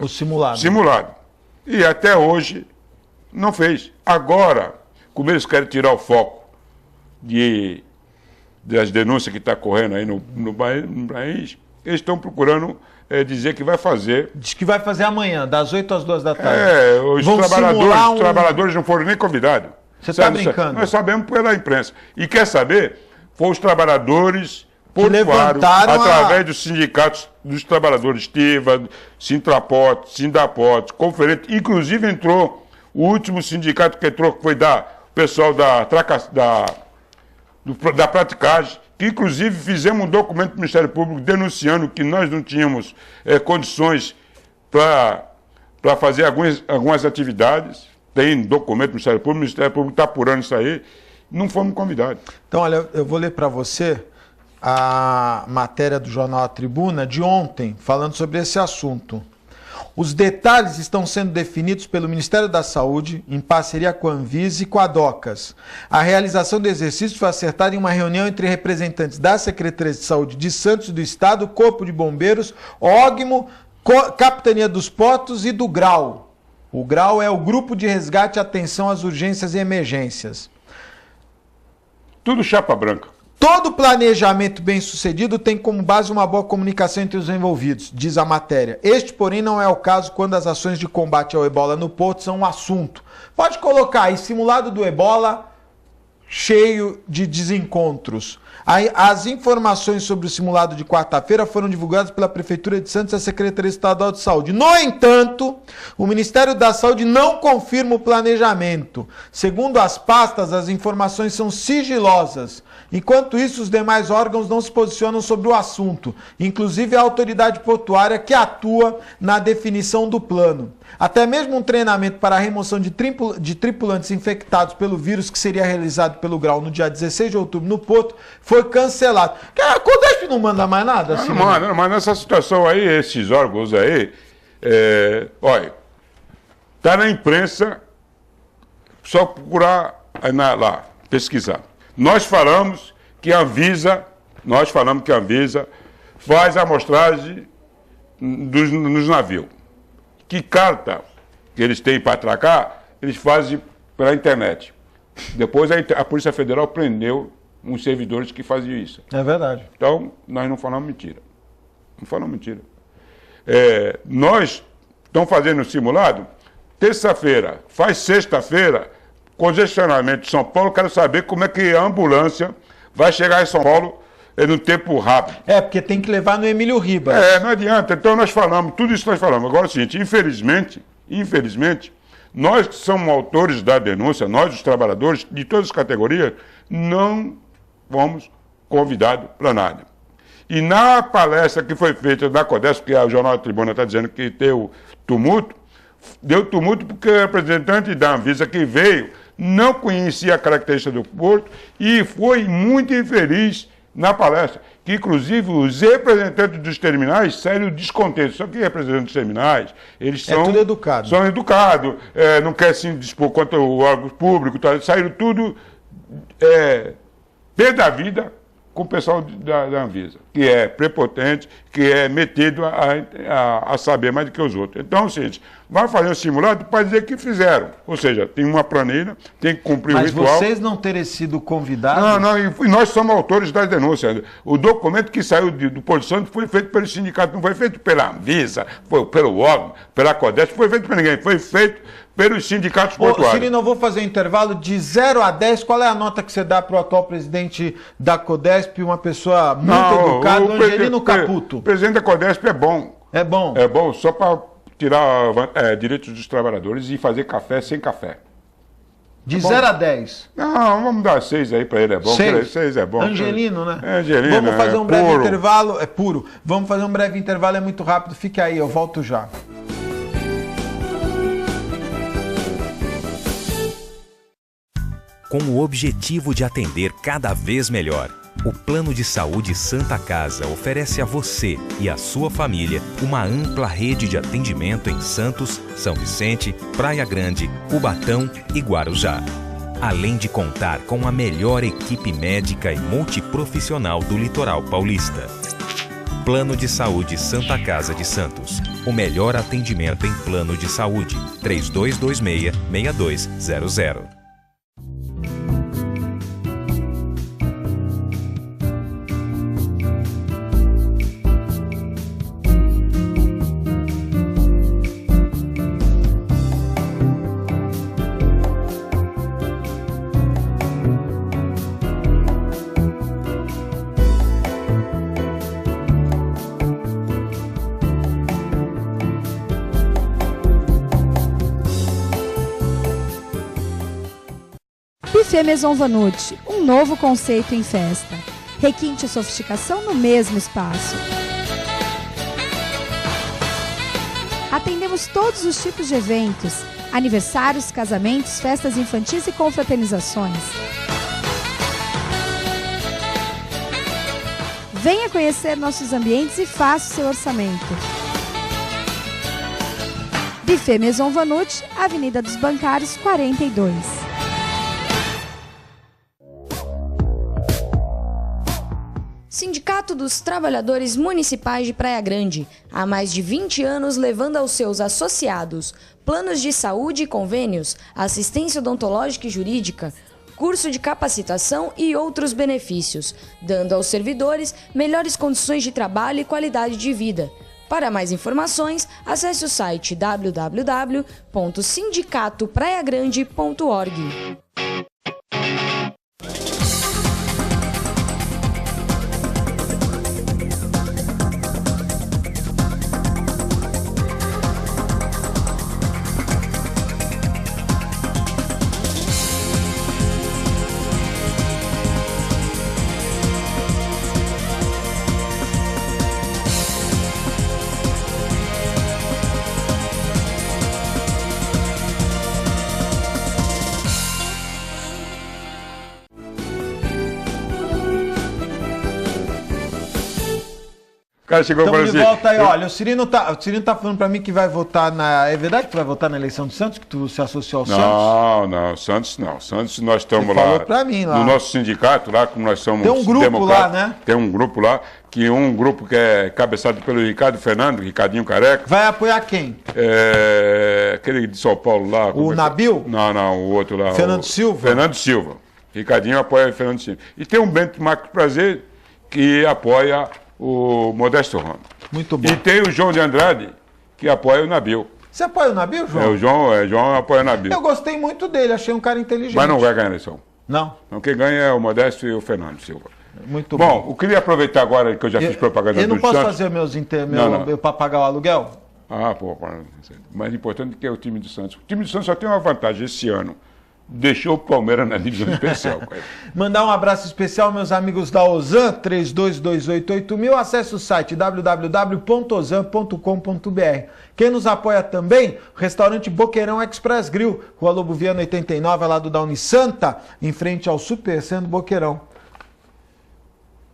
o simulado. E até hoje não fez. Agora, como eles querem tirar o foco das denúncias que estão correndo aí no país, eles estão procurando dizer que vai fazer. Diz que vai fazer amanhã, das 8 às 2 da tarde. Os trabalhadores não foram nem convidados. Você está brincando? Nós sabemos pela imprensa. E quer saber? Foram os trabalhadores portuários, através dos sindicatos dos trabalhadores, Estiva, Sintraport, Sindaport, Conferente, inclusive entrou o último sindicato que entrou, que foi o pessoal da da praticagem, que inclusive fizemos um documento do Ministério Público denunciando que nós não tínhamos condições para fazer algumas atividades. Tem documento do Ministério Público, o Ministério Público está apurando isso aí, não fomos convidados. Então, olha, eu vou ler para você a matéria do jornal A Tribuna de ontem, falando sobre esse assunto. Os detalhes estão sendo definidos pelo Ministério da Saúde, em parceria com a Anvisa e com a DOCAS. A realização do exercício foi acertada em uma reunião entre representantes da Secretaria de Saúde de Santos e do Estado, Corpo de Bombeiros, OGMO, Capitania dos Portos e do GRAU. O GRAU é o Grupo de Resgate e Atenção às Urgências e Emergências. Tudo chapa branca. Todo planejamento bem-sucedido tem como base uma boa comunicação entre os envolvidos, diz a matéria. Este, porém, não é o caso quando as ações de combate ao ebola no porto são um assunto. Pode colocar aí, simulado do ebola cheio de desencontros. As informações sobre o simulado de quarta-feira foram divulgadas pela Prefeitura de Santos e a Secretaria Estadual de Saúde. No entanto, o Ministério da Saúde não confirma o planejamento. Segundo as pastas, as informações são sigilosas. Enquanto isso, os demais órgãos não se posicionam sobre o assunto, inclusive a autoridade portuária que atua na definição do plano. Até mesmo um treinamento para a remoção de tripulantes infectados pelo vírus, que seria realizado pelo GRAU no dia 16 de outubro no Porto, foi cancelado. A CODESP não manda mais nada? Assim, não manda, mas nessa situação aí, esses órgãos aí, olha, está na imprensa, só procurar lá, pesquisar. Nós falamos que a Anvisa faz a amostragem nos navios. Que carta que eles têm para atracar, eles fazem pela internet. Depois a Polícia Federal prendeu uns servidores que faziam isso. É verdade. Então, nós não falamos mentira. Não falamos mentira. Nós estamos fazendo o simulado, terça-feira, faz sexta-feira, congestionamento de São Paulo, quero saber como é que a ambulância vai chegar em São Paulo no tempo rápido. Porque tem que levar no Emílio Ribas. Não adianta. Então nós falamos, tudo isso nós falamos. Agora é o seguinte, infelizmente, nós que somos autores da denúncia, nós os trabalhadores de todas as categorias, não fomos convidados para nada. E na palestra que foi feita da CODESP, que o Jornal da Tribuna está dizendo que deu tumulto porque o representante da Anvisa que veio não conhecia a característica do porto e foi muito infeliz na palestra, que inclusive os representantes dos terminais saíram descontentes. Só que representantes dos terminais, eles são educados, não querem se dispor contra o órgão público, saíram tudo pé da vida com o pessoal da Anvisa, que é prepotente, que é metido a saber mais do que os outros. Então, é o seguinte, vai fazer um simulado para dizer que fizeram. Ou seja, tem uma planilha, tem que cumprir o ritual. Mas vocês não terem sido convidados? Não, e nós somos autores das denúncias. O documento que saiu do Porto Santo foi feito pelo sindicato, não foi feito pela Anvisa, foi pelo órgão, pela CODESP, não foi feito por ninguém, foi feito pelos sindicatos portuários. Cirino, eu vou fazer um intervalo de 0 a 10. Qual é a nota que você dá para o atual presidente da CODESP, uma pessoa muito educada, Angelino Caputo? O presidente da CODESP é bom. É bom? É bom, só para tirar direitos dos trabalhadores e fazer café sem café. De 0 a 10? Não, vamos dar 6 aí para ele, é bom. 6 é bom. Angelino, né? Angelino, vamos fazer um breve puro. intervalo. É puro. Vamos fazer um breve intervalo, é muito rápido. Fique aí, eu volto já. Com o objetivo de atender cada vez melhor, o Plano de Saúde Santa Casa oferece a você e a sua família uma ampla rede de atendimento em Santos, São Vicente, Praia Grande, Cubatão e Guarujá. Além de contar com a melhor equipe médica e multiprofissional do litoral paulista. Plano de Saúde Santa Casa de Santos. O melhor atendimento em plano de saúde. 3226-6200. Buffet Maison Vanut, um novo conceito em festa. Requinte e sofisticação no mesmo espaço. Atendemos todos os tipos de eventos, aniversários, casamentos, festas infantis e confraternizações. Venha conhecer nossos ambientes e faça o seu orçamento. Buffet Maison Vanut, Avenida dos Bancários, 42. Sindicato dos Trabalhadores Municipais de Praia Grande, há mais de 20 anos levando aos seus associados planos de saúde e convênios, assistência odontológica e jurídica, curso de capacitação e outros benefícios, dando aos servidores melhores condições de trabalho e qualidade de vida. Para mais informações, acesse o site www.sindicatopraiagrande.org. O cara chegou Estamos para de assim, volta aí, olha, o Cirino tá falando pra mim que vai votar na... É verdade que tu vai votar na eleição do Santos, que tu se associou ao Santos? Não, Santos não. Santos nós estamos Ele lá, falou pra mim lá. no nosso sindicato, lá como nós somos Tem um grupo democratas, lá, né? Tem um grupo lá, que é cabeçado pelo Ricardo Fernando, Ricardinho Careca. Vai apoiar quem? Aquele de São Paulo lá. O Nabil? Não, o outro lá. Fernando Silva? Fernando Silva. Ricardinho apoia o Fernando Silva. E tem um Bento Marcos Prazer, que apoia o Modesto Ramos. Muito bom. E tem o João de Andrade, que apoia o Nabil. Você apoia o Nabil, João? O João apoia o Nabil. Eu gostei muito dele, achei um cara inteligente. Mas não vai ganhar a eleição. Não? Então quem ganha é o Modesto e o Fernando Silva. Muito Bom, eu queria aproveitar agora que eu já fiz propaganda Eu não do posso Santos. fazer Não. para pagar o aluguel? Pô, mais importante que é o time do Santos. O time do Santos só tem uma vantagem esse ano. Deixou o Palmeiras na divisão especial. Mandar um abraço especial, meus amigos da Ozan, 32288000. Acesse o site www.ozan.com.br. Quem nos apoia também, o restaurante Boqueirão Express Grill, Rua Lobo Viana 89, lá do Dauni Santa, em frente ao Super Centro Boqueirão.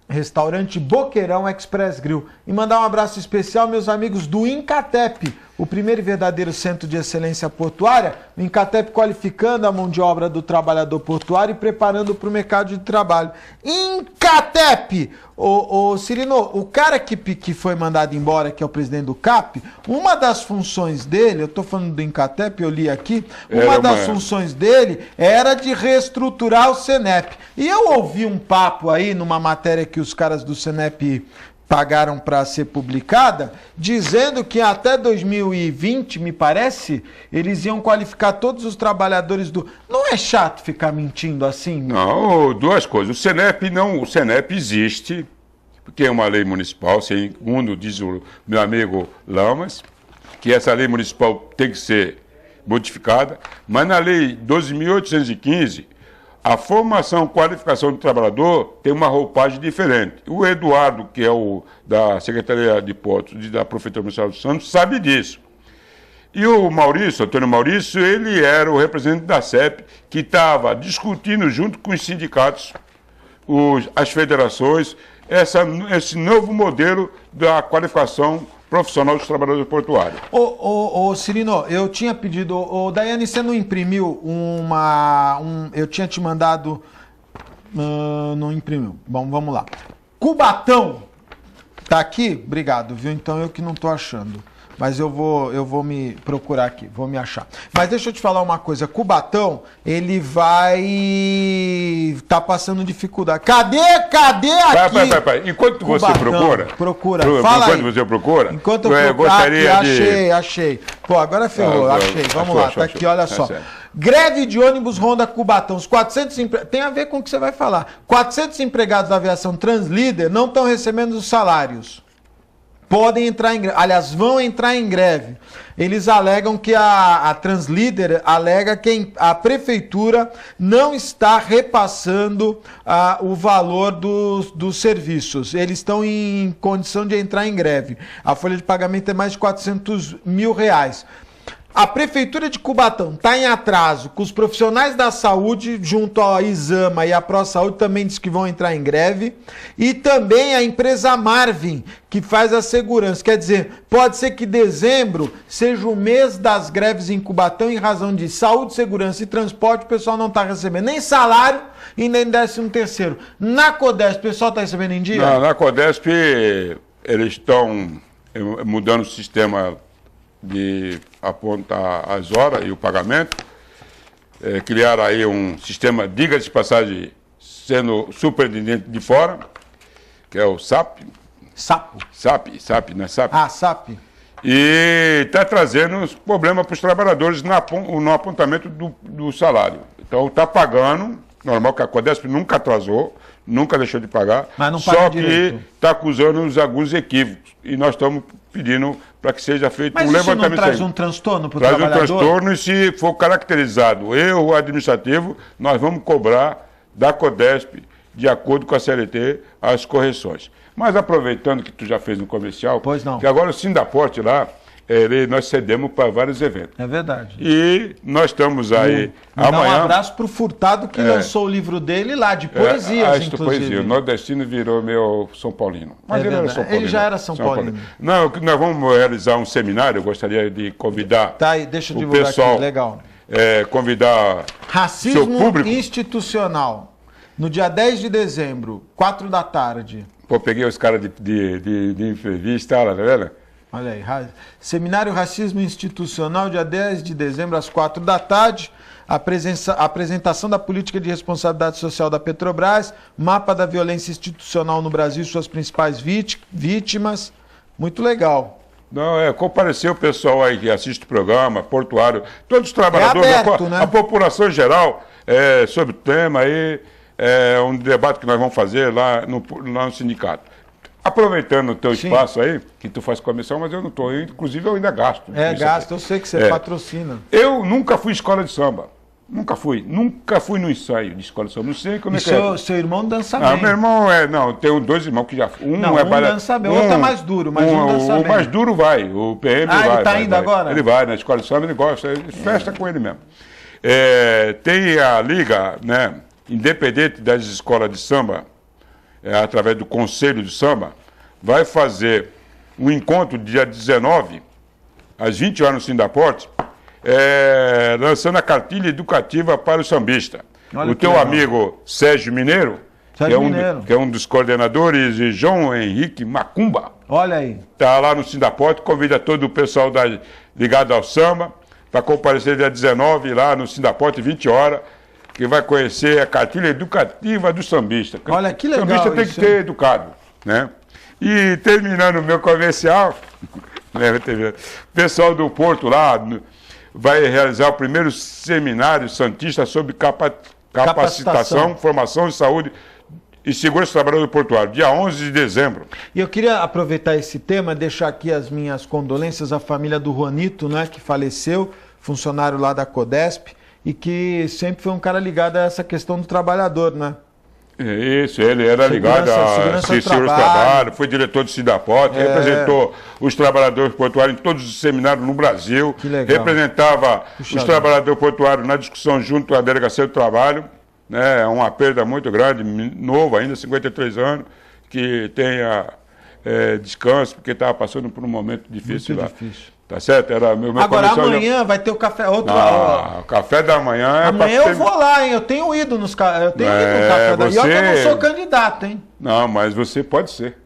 Restaurante Boqueirão Express Grill. E mandar um abraço especial, meus amigos do Incatep, o primeiro e verdadeiro centro de excelência portuária. O Incatep qualificando a mão de obra do trabalhador portuário e preparando para o mercado de trabalho. Incatep! Ô Cirino, o cara que foi mandado embora, que é o presidente do CAP, uma das funções dele, eu estou falando do Incatep, eu li aqui, uma das funções dele era de reestruturar o Senep. E eu ouvi um papo aí numa matéria que os caras do Senep pagaram para ser publicada, dizendo que até 2020, me parece, eles iam qualificar todos os trabalhadores do... Não é chato ficar mentindo assim? Não, duas coisas. O Senep existe, porque é uma lei municipal, segundo diz o meu amigo Lamas, que essa lei municipal tem que ser modificada, mas na lei 12.815, a formação, qualificação do trabalhador tem uma roupagem diferente. O Eduardo, que é o da Secretaria de Portos da Prefeitura Municipal de Santos, sabe disso. E o Maurício, Antônio Maurício, ele era o representante da CEP, que estava discutindo junto com os sindicatos, as federações, esse novo modelo da qualificação profissional dos trabalhadores portuários. Ô Cirino, eu tinha pedido... Daiane, você não imprimiu eu tinha te mandado... não imprimiu. Bom, vamos lá. Cubatão. Tá aqui? Obrigado, viu? Então eu que não tô achando. Mas eu vou me procurar aqui, vou me achar. Mas deixa eu te falar uma coisa. Cubatão, ele vai... tá passando dificuldade. Cadê aqui? Vai. Enquanto você procura... Fala aí. Enquanto você procura... Enquanto eu gostaria achei. Pô, agora ferrou, achei. Vamos lá, tá aqui, olha só. Greve de ônibus ronda Cubatão. Os 400 tem a ver com o que você vai falar. 400 empregados da aviação Translíder não estão recebendo os salários. podem entrar em greve. Aliás, vão entrar em greve. Eles alegam que a Translíder alega que a prefeitura não está repassando o valor dos serviços. Eles estão em condição de entrar em greve. A folha de pagamento é mais de R$400 mil. A Prefeitura de Cubatão está em atraso com os profissionais da saúde, junto à Isama e à ProSaúde, também diz que vão entrar em greve. E também a empresa Marvin, que faz a segurança. Quer dizer, pode ser que dezembro seja o mês das greves em Cubatão em razão de saúde, segurança e transporte. O pessoal não está recebendo nem salário e nem 13º. Na Codesp, o pessoal está recebendo em dia? Não, na Codesp, eles estão mudando o sistema de apontar as horas e o pagamento, criaram aí um sistema, diga-se de passagem, sendo superintendente de fora, que é o SAP. SAP, né? SAP. Ah, SAP. E está trazendo problemas para os trabalhadores no apontamento do salário. Então está pagando, normal que a Codesp nunca atrasou, nunca deixou de pagar, mas não paga só direito. Que está acusando alguns equívocos. E nós estamos pedindo para que seja feito mas um levantamento. Mas isso não traz um transtorno para o trabalhador? Traz um transtorno e se for caracterizado erro administrativo, nós vamos cobrar da Codesp, de acordo com a CLT, as correções. Mas aproveitando que tu já fez no comercial, pois não. Que agora o Sindaporte lá, nós cedemos para vários eventos. É verdade. E nós estamos aí amanhã. Um abraço para o Furtado, que lançou o livro dele lá, de poesias, inclusive. Poesia. O nordestino virou meu São Paulino. Mas ele era São Paulino. Ele já era São Paulino. Não, nós vamos realizar um seminário, eu gostaria de convidar tá aí, deixa eu o divulgar pessoal, aqui, legal. Convidar Racismo seu público. Institucional, no dia 10 de dezembro, 4 da tarde. Pô, peguei os caras de entrevista, tá vendo? Olha aí, Seminário Racismo Institucional, dia 10 de dezembro, às 4 da tarde. Apresentação da política de responsabilidade social da Petrobras, mapa da violência institucional no Brasil e suas principais vítimas. Muito legal. Não, compareceu o pessoal aí que assiste o programa, portuário, todos os trabalhadores, aberto, né? A população em geral, sobre o tema aí, um debate que nós vamos fazer lá no sindicato. Aproveitando o teu espaço aí, que tu faz comissão, mas eu não estou, inclusive eu ainda gasto. Gasto, eu sei que você patrocina. Eu nunca fui escola de samba, nunca fui no ensaio de escola de samba, não sei como é que é. Seu irmão dança bem. Meu irmão não, tenho 2 irmãos que já... Um dança bem, o outro é mais duro, mas um dança bem. O mais duro vai, o PM vai. Ele está indo agora? Ele vai, na escola de samba ele gosta, ele festa com ele mesmo. Tem a liga, né, independente das escolas de samba, através do Conselho de Samba, vai fazer um encontro dia 19, às 20 horas no Sindaporte, lançando a cartilha educativa para o sambista. Olha o teu amigo Sérgio Mineiro, que é um dos coordenadores, e João Henrique Macumba. Olha aí. Está lá no Sindaporte, convida todo o pessoal ligado ao samba para comparecer dia 19 lá no Sindaporte, 20 horas, que vai conhecer a cartilha educativa do sambista. Olha que legal. O sambista tem que ser educado, né? E terminando o meu comercial, o pessoal do Porto lá vai realizar o primeiro seminário santista sobre capacitação, formação de saúde e segurança do trabalhador portuário, dia 11 de dezembro. E eu queria aproveitar esse tema, deixar aqui as minhas condolências à família do Juanito, né, que faleceu, funcionário lá da Codesp, e que sempre foi um cara ligado a essa questão do trabalhador, né? Isso, ele era ligado a segurança do trabalho, foi diretor do Sindaporte, representou os trabalhadores portuários em todos os seminários no Brasil, representava os trabalhadores portuários na discussão junto à Delegacia do Trabalho, né? Uma perda muito grande, novo ainda, 53 anos, que tenha descanso, porque estava passando por um momento difícil muito lá. Difícil. Tá certo? Era meu agora amanhã vai ter o café. O café da manhã amanhã eu vou lá, hein? Eu tenho ido no café da manhã. E eu não sou candidato, hein? Não, mas você pode ser.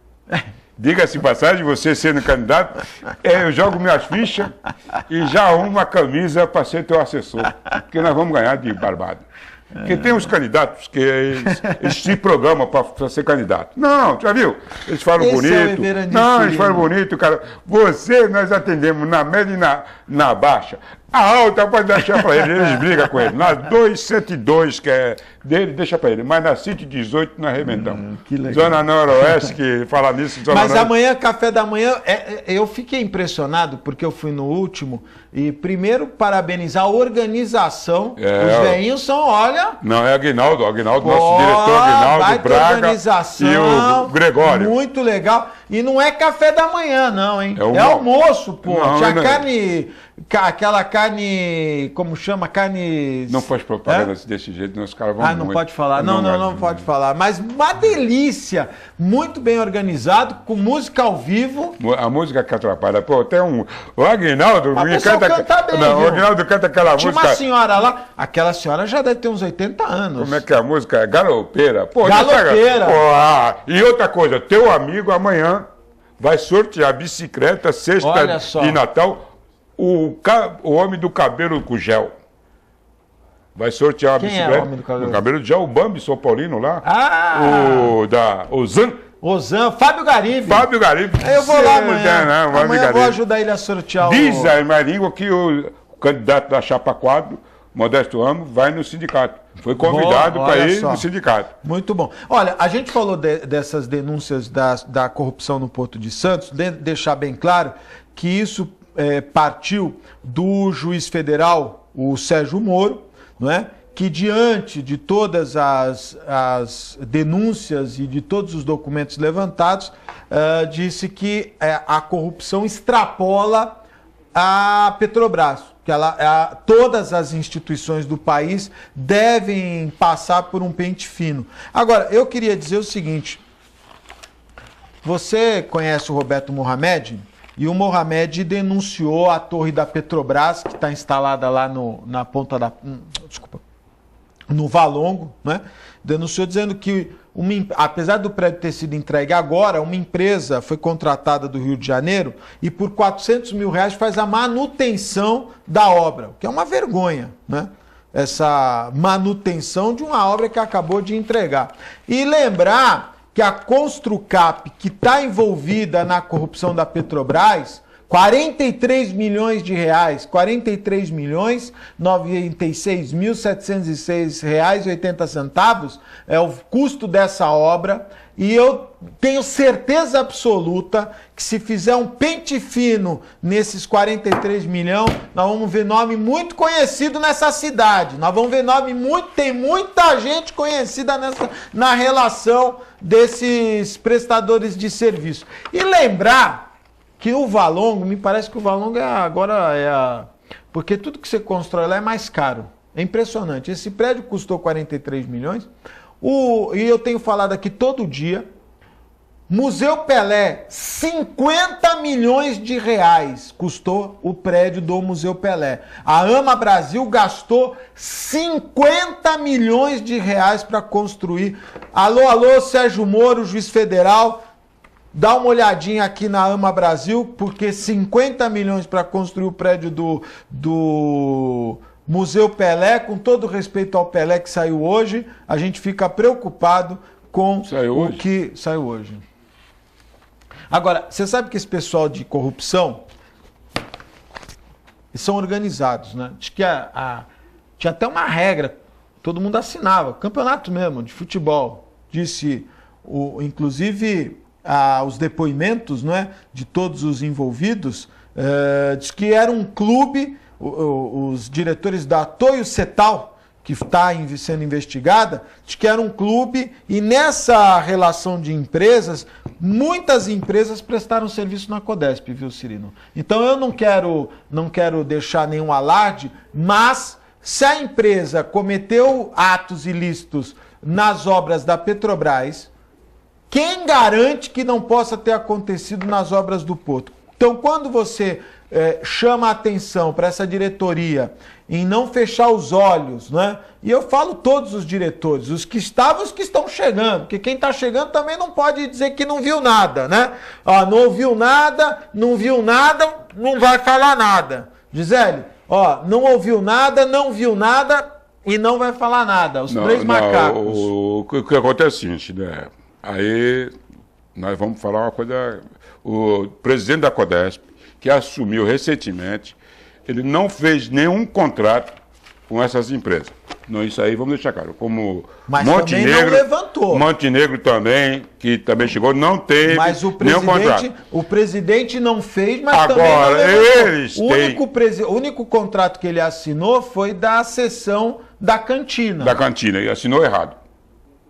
Diga-se passagem, você sendo candidato, eu jogo minhas fichas e já arrumo uma camisa para ser teu assessor. Porque nós vamos ganhar de barbado. Porque tem uns candidatos que eles se programam para ser candidato. Não, já viu? Eles falam bonito. Não, eles falam bonito, cara. Você, nós atendemos na média e na baixa. A alta pode deixar para ele, eles brigam com ele. Na 202, que é dele, deixa para ele. Mas na 118 nós arrebentamos. Que legal. Zona Noroeste, que fala nisso. Zona Mas Noroeste. amanhã, café da manhã, eu fiquei impressionado, porque eu fui no último, e primeiro parabenizar a organização. Os velhinhos são, olha... Não, é Aguinaldo, nosso diretor Aguinaldo, Braga organização, e o Gregório. Muito legal. E não é café da manhã, não, hein? É almoço, pô. Não, Tinha não. carne... Aquela carne... Como chama? Carne... Não faz propaganda desse jeito, os caras vão não muito. pode falar. Não pode falar. Mas uma delícia. Muito bem organizado, com música ao vivo. A música que atrapalha. Pô, tem um... O Aguinaldo... A pessoa canta bem, não, o viu? Aguinaldo canta aquela Tinha música... uma senhora lá, aquela senhora já deve ter uns 80 anos. Como é que é a música? É Galopeira. Pô, Galopeira. E outra coisa, teu amigo amanhã vai sortear bicicleta, Olha sexta só. e Natal, o homem do cabelo com gel. Vai sortear a Quem é bicicleta. o homem do cabelo? O cabelo de gel, o Bambi São Paulino lá. O Zan. Ozan, Fábio Garibe. Fábio Garibe. Eu vou lá amanhã. Fábio Amanhã eu vou Garibe. ajudar ele a sortear Diz a minha língua que o candidato da Chapa 4, Modesto Ramos, vai no sindicato. Foi convidado Bom, para olha ir só. no sindicato. Muito bom. Olha, a gente falou dessas denúncias da corrupção no Porto de Santos, deixar bem claro que isso partiu do juiz federal, o Sérgio Moro, não é? Que diante de todas as denúncias e de todos os documentos levantados, disse que a corrupção extrapola a Petrobras, que todas as instituições do país devem passar por um pente fino. Agora, eu queria dizer o seguinte, você conhece o Roberto Mohamed? E o Mohamed denunciou a torre da Petrobras, que está instalada lá na ponta da... no Valongo, né? Denunciou dizendo que, apesar do prédio ter sido entregue agora, uma empresa foi contratada do Rio de Janeiro e por R$400 mil faz a manutenção da obra, o que é uma vergonha, né? Essa manutenção de uma obra que acabou de entregar. E lembrar que a Construcap, que está envolvida na corrupção da Petrobras, 43 milhões de reais, 43.096.706 reais e 80 centavos é o custo dessa obra, e eu tenho certeza absoluta que se fizer um pente fino nesses 43 milhões, nós vamos ver nome muito conhecido nessa cidade, nós vamos ver tem muita gente conhecida na relação desses prestadores de serviço. E lembrar que o Valongo, me parece que o Valongo porque tudo que você constrói lá é mais caro. É impressionante. Esse prédio custou 43 milhões. E eu tenho falado aqui todo dia, Museu Pelé, 50 milhões de reais custou o prédio do Museu Pelé. A AMA Brasil gastou 50 milhões de reais para construir. Alô, Sérgio Moro, juiz federal, dá uma olhadinha aqui na AMA Brasil, porque 50 milhões para construir o prédio do Museu Pelé, com todo respeito ao Pelé que saiu hoje, a gente fica preocupado com o que saiu hoje. Agora, você sabe que esse pessoal de corrupção, eles são organizados, né? Diz que tinha até uma regra, todo mundo assinava, campeonato mesmo, de futebol. Disse, inclusive, os depoimentos, né, de todos os envolvidos, diz que era um clube, os diretores da Toyo Setal, que está sendo investigada, diz que era um clube, e nessa relação de empresas, muitas empresas prestaram serviço na Codesp, viu, Cirino? Então eu não quero deixar nenhum alarde, mas se a empresa cometeu atos ilícitos nas obras da Petrobras, quem garante que não possa ter acontecido nas obras do Porto? Então, quando você chama a atenção para essa diretoria em não fechar os olhos, né? E eu falo todos os diretores, os que estavam e os que estão chegando, porque quem está chegando também não pode dizer que não viu nada, né? Não ouviu nada, não viu nada, não vai falar nada. Gisele, não ouviu nada, não viu nada e não vai falar nada. Os três macacos. O que acontece é o seguinte, né? Aí nós vamos falar uma coisa. O presidente da Codesp, que assumiu recentemente, ele não fez nenhum contrato com essas empresas. Não, isso aí vamos deixar claro. Como Mas Montenegro, também não levantou. Montenegro também, que também chegou, não teve Mas nenhum contrato. o presidente não fez, mas Agora, também não levantou. eles O único contrato que ele assinou foi da cessão da cantina. Da cantina, e assinou errado.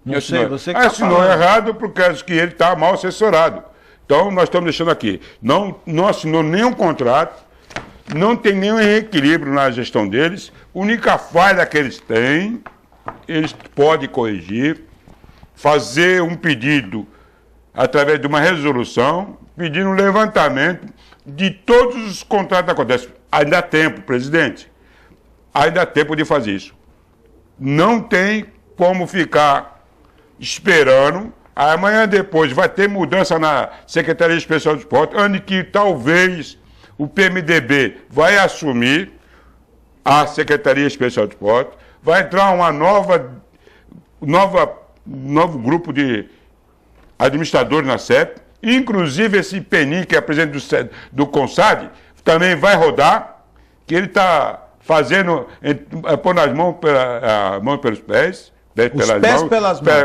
Não sei, você que tá assinou falando. errado porque acho que ele está mal assessorado. Então, nós estamos deixando aqui. Não assinou nenhum contrato, não tem nenhum equilíbrio na gestão deles. A única falha que eles têm, eles podem corrigir, fazer um pedido através de uma resolução, pedindo um levantamento de todos os contratos da Codesp. Ainda há tempo, presidente. Ainda há tempo de fazer isso. Não tem como ficar esperando. Amanhã depois vai ter mudança na Secretaria Especial de Esporte, onde que talvez o PMDB vai assumir a Secretaria Especial de Esporte, vai entrar uma novo grupo de administradores na CEP, inclusive esse Penin, que é presidente do CONSAD, também vai rodar, que ele está fazendo, pondo as mãos pelos pés,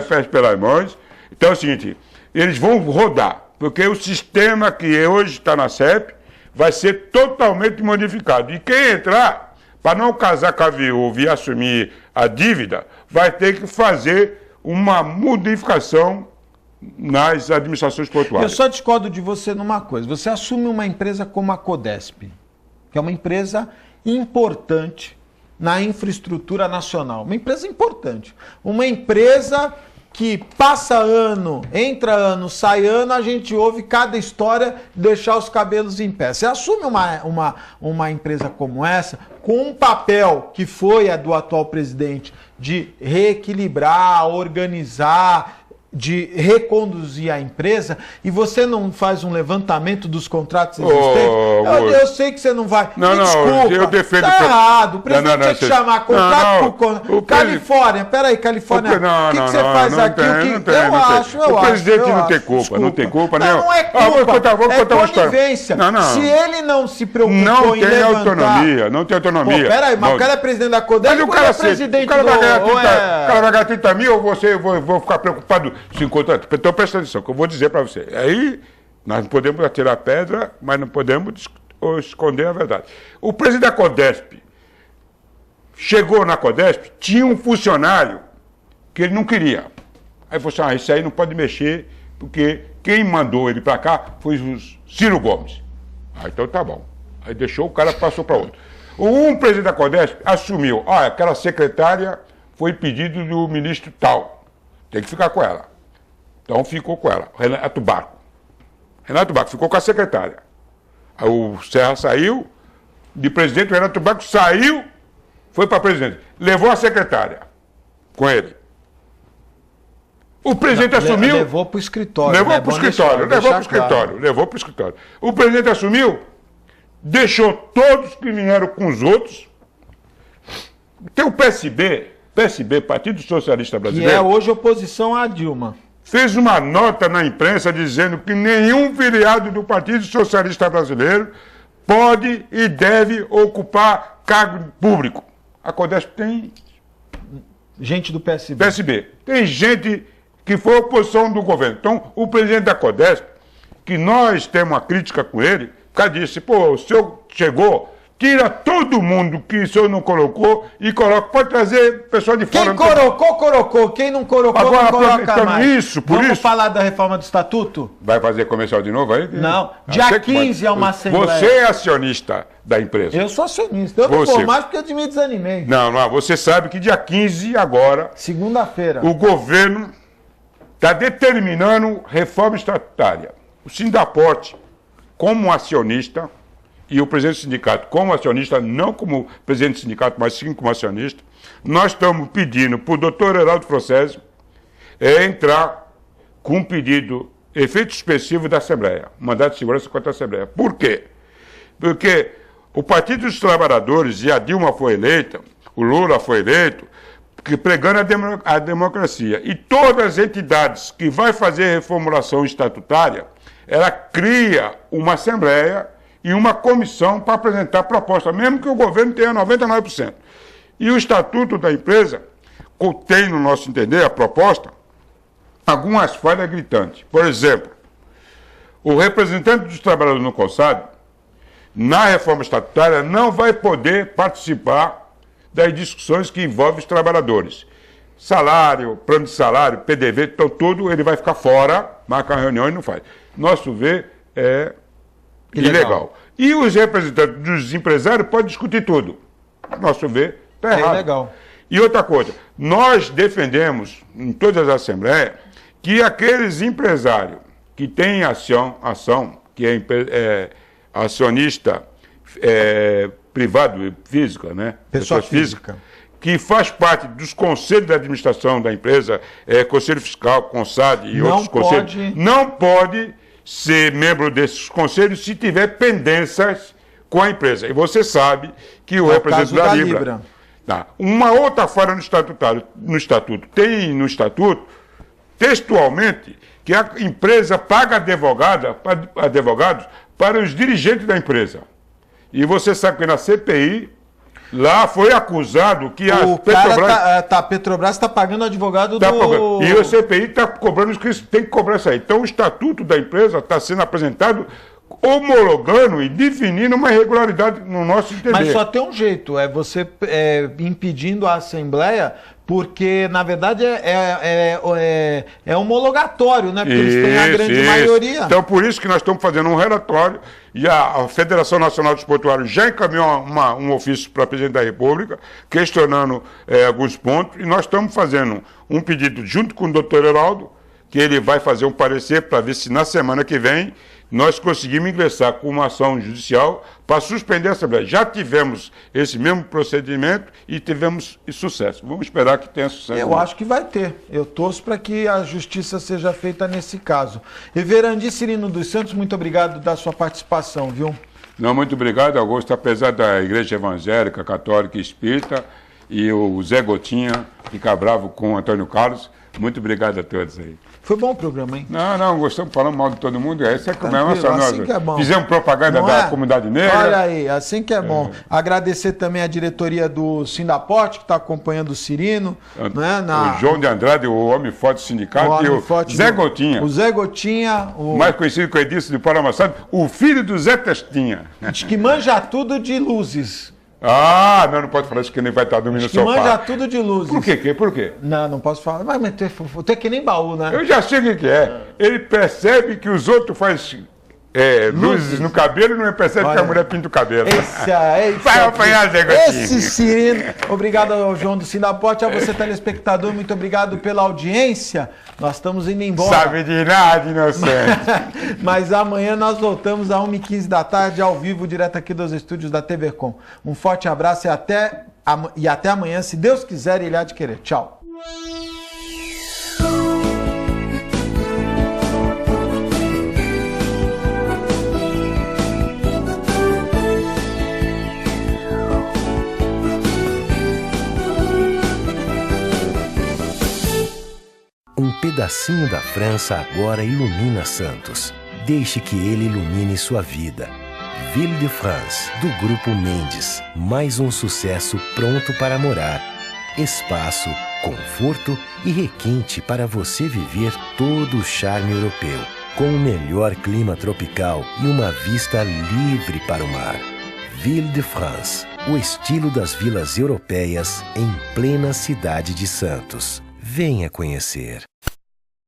pés pelas mãos. Então é o seguinte, eles vão rodar, porque o sistema que hoje está na CEP vai ser totalmente modificado. E quem entrar, para não casar com a viúva e assumir a dívida, vai ter que fazer uma modificação nas administrações portuárias. Eu só discordo de você numa coisa. Você assume uma empresa como a Codesp, que é uma empresa importante na infraestrutura nacional. Uma empresa importante. Uma empresa que passa ano, entra ano, sai ano, a gente ouve cada história deixar os cabelos em pé. Você assume uma empresa como essa, com um papel que foi a do atual presidente, de reequilibrar, organizar, de reconduzir a empresa, e você não faz um levantamento dos contratos existentes, eu sei que você não vai. Não, desculpa, eu defendo. Tá errado. O presidente tinha que chamar contrato por Califórnia. Peraí, Califórnia. O que você faz aqui? Eu acho. O presidente não tem culpa. Não tem culpa, né? Não é culpa. É conivência. Se ele não se preocupou em levantar... Não tem autonomia. Peraí, mas o cara é presidente da Codesp, mas o cara é presidente do... O cara vai ganhar 30 mil ou você vou ficar preocupado se encontrar? Então presta atenção, que eu vou dizer para você. Aí nós não podemos atirar pedra, mas não podemos esconder a verdade. O presidente da Codesp chegou na Codesp, tinha um funcionário que ele não queria. Aí falou assim, isso aí não pode mexer, porque quem mandou ele para cá foi o Ciro Gomes. Então tá bom. Aí deixou, o cara passou para outro. Um presidente da Codesp assumiu, aquela secretária foi pedido do ministro tal, tem que ficar com ela. Então ficou com ela, Renato Barco ficou com a secretária. Aí o Serra saiu, de presidente, o Renato Barco saiu, foi para presidente, levou a secretária com ele. O presidente assumiu... Levou para o escritório. Levou para o escritório. O presidente assumiu, deixou todos que vieram com os outros. Tem o PSB, Partido Socialista Brasileiro... Que é hoje oposição à Dilma. Fez uma nota na imprensa dizendo que nenhum filiado do Partido Socialista Brasileiro pode e deve ocupar cargo público. A Codesp tem... Gente do PSB. Tem gente que foi oposição do governo. Então, o presidente da Codesp, que nós temos uma crítica com ele, o cara disse, o senhor chegou... Tira todo mundo que o senhor não colocou e coloca. Pode trazer pessoal de fora. Quem colocou. Quem não colocou, agora, não coloca mais. Vamos falar da reforma do Estatuto? Vai fazer comercial de novo aí? Não. Dia 15 é uma assembleia. Você é acionista da empresa. Eu sou acionista. Eu não vou mais porque eu me desanimei. Não. Você sabe que dia 15 agora... Segunda-feira. O governo está determinando reforma estatutária. O Sindaporte, como acionista... E o presidente do sindicato, como acionista, não como presidente do sindicato, mas sim como acionista, nós estamos pedindo para o doutor Heraldo Francese entrar com um pedido, efeito expressivo da Assembleia, mandato de segurança contra a Assembleia. Por quê? Porque o Partido dos Trabalhadores, e a Dilma foi eleita, o Lula foi eleito, pregando a democracia. E todas as entidades que vai fazer reformulação estatutária, ela cria uma Assembleia em uma comissão para apresentar proposta, mesmo que o governo tenha 99%. E o estatuto da empresa tem, no nosso entender, a proposta, algumas falhas gritantes. Por exemplo, o representante dos trabalhadores no CONSAB, na reforma estatutária, não vai poder participar das discussões que envolvem os trabalhadores. Salário, plano de salário, PDV, então tudo ele vai ficar fora, marca uma reunião e não faz. Nosso ver é ilegal. E os representantes dos empresários podem discutir tudo. Nosso ver está errado. Ilegal. E outra coisa, nós defendemos em todas as assembleias que aqueles empresários que têm ação que é acionista privado, física, né? Pessoa física. Que faz parte dos conselhos de administração da empresa, Conselho Fiscal, CONSAD e outros conselhos, não pode ser membro desses conselhos se tiver pendências com a empresa. E você sabe que o representante da Libra. Tá. Uma outra falha no estatuto, tem no estatuto, textualmente, que a empresa paga advogados para os dirigentes da empresa. E você sabe que na CPI, lá foi acusado que a Petrobras... A Petrobras está pagando advogado do... E a CPI está cobrando isso, que tem que cobrar isso aí. Então o estatuto da empresa está sendo apresentado homologando e definindo uma irregularidade no nosso entender. Mas só tem um jeito, é você impedindo a Assembleia, porque, na verdade, é homologatório, né? Porque eles têm a grande maioria. Então, por isso que nós estamos fazendo um relatório e a Federação Nacional dos Portuários já encaminhou um ofício para a Presidente da República, questionando alguns pontos, e nós estamos fazendo um pedido junto com o doutor Heraldo, que ele vai fazer um parecer para ver se na semana que vem nós conseguimos ingressar com uma ação judicial para suspender a Assembleia. Já tivemos esse mesmo procedimento e tivemos sucesso. Vamos esperar que tenha sucesso. Eu acho que vai ter. Eu torço para que a justiça seja feita nesse caso. Everandi Cirino dos Santos, muito obrigado da sua participação, viu? Não, muito obrigado, Augusto. Apesar da Igreja Evangélica, Católica e Espírita, e o Zé Gotinha ficar bravo com o Antônio Carlos, muito obrigado a todos aí. Foi bom o programa, hein? Não, gostamos, falando mal de todo mundo. Esse é como é nossa, assim que é bom. Fizemos propaganda da comunidade negra. Olha aí, assim que é bom. Agradecer também a diretoria do Sindaporte, que está acompanhando o Cirino. Né, o João de Andrade, o homem forte do sindicato, e o Zé Gotinha. O Zé Gotinha. Mais conhecido com o Edilson de Paramassado, o filho do Zé Testinha. Diz que manja tudo de luzes. Ah, não pode falar isso que nem vai estar dormindo no sofá. Manja tudo de luzes. Por quê? Por quê? Não posso falar. Mas tu é que nem baú, né? Eu já sei o que é. Ele percebe que os outros fazem luzes no cabelo e não percebe que a mulher pinta o cabelo. Vai apanhar, Zé Gotinha. Esse Cirino. Obrigado ao João do Sindaporte, a você, telespectador. Muito obrigado pela audiência. Nós estamos indo embora. Sabe de nada, inocente. Mas amanhã nós voltamos às 1h15 da tarde, ao vivo, direto aqui dos estúdios da TV Com. Um forte abraço e até amanhã, se Deus quiser e Ele há de querer. Tchau. Um pedacinho da França agora ilumina Santos. Deixe que ele ilumine sua vida. Ville de France, do Grupo Mendes. Mais um sucesso pronto para morar. Espaço, conforto e requinte para você viver todo o charme europeu. Com o melhor clima tropical e uma vista livre para o mar. Ville de France, o estilo das vilas europeias em plena cidade de Santos. Venha conhecer.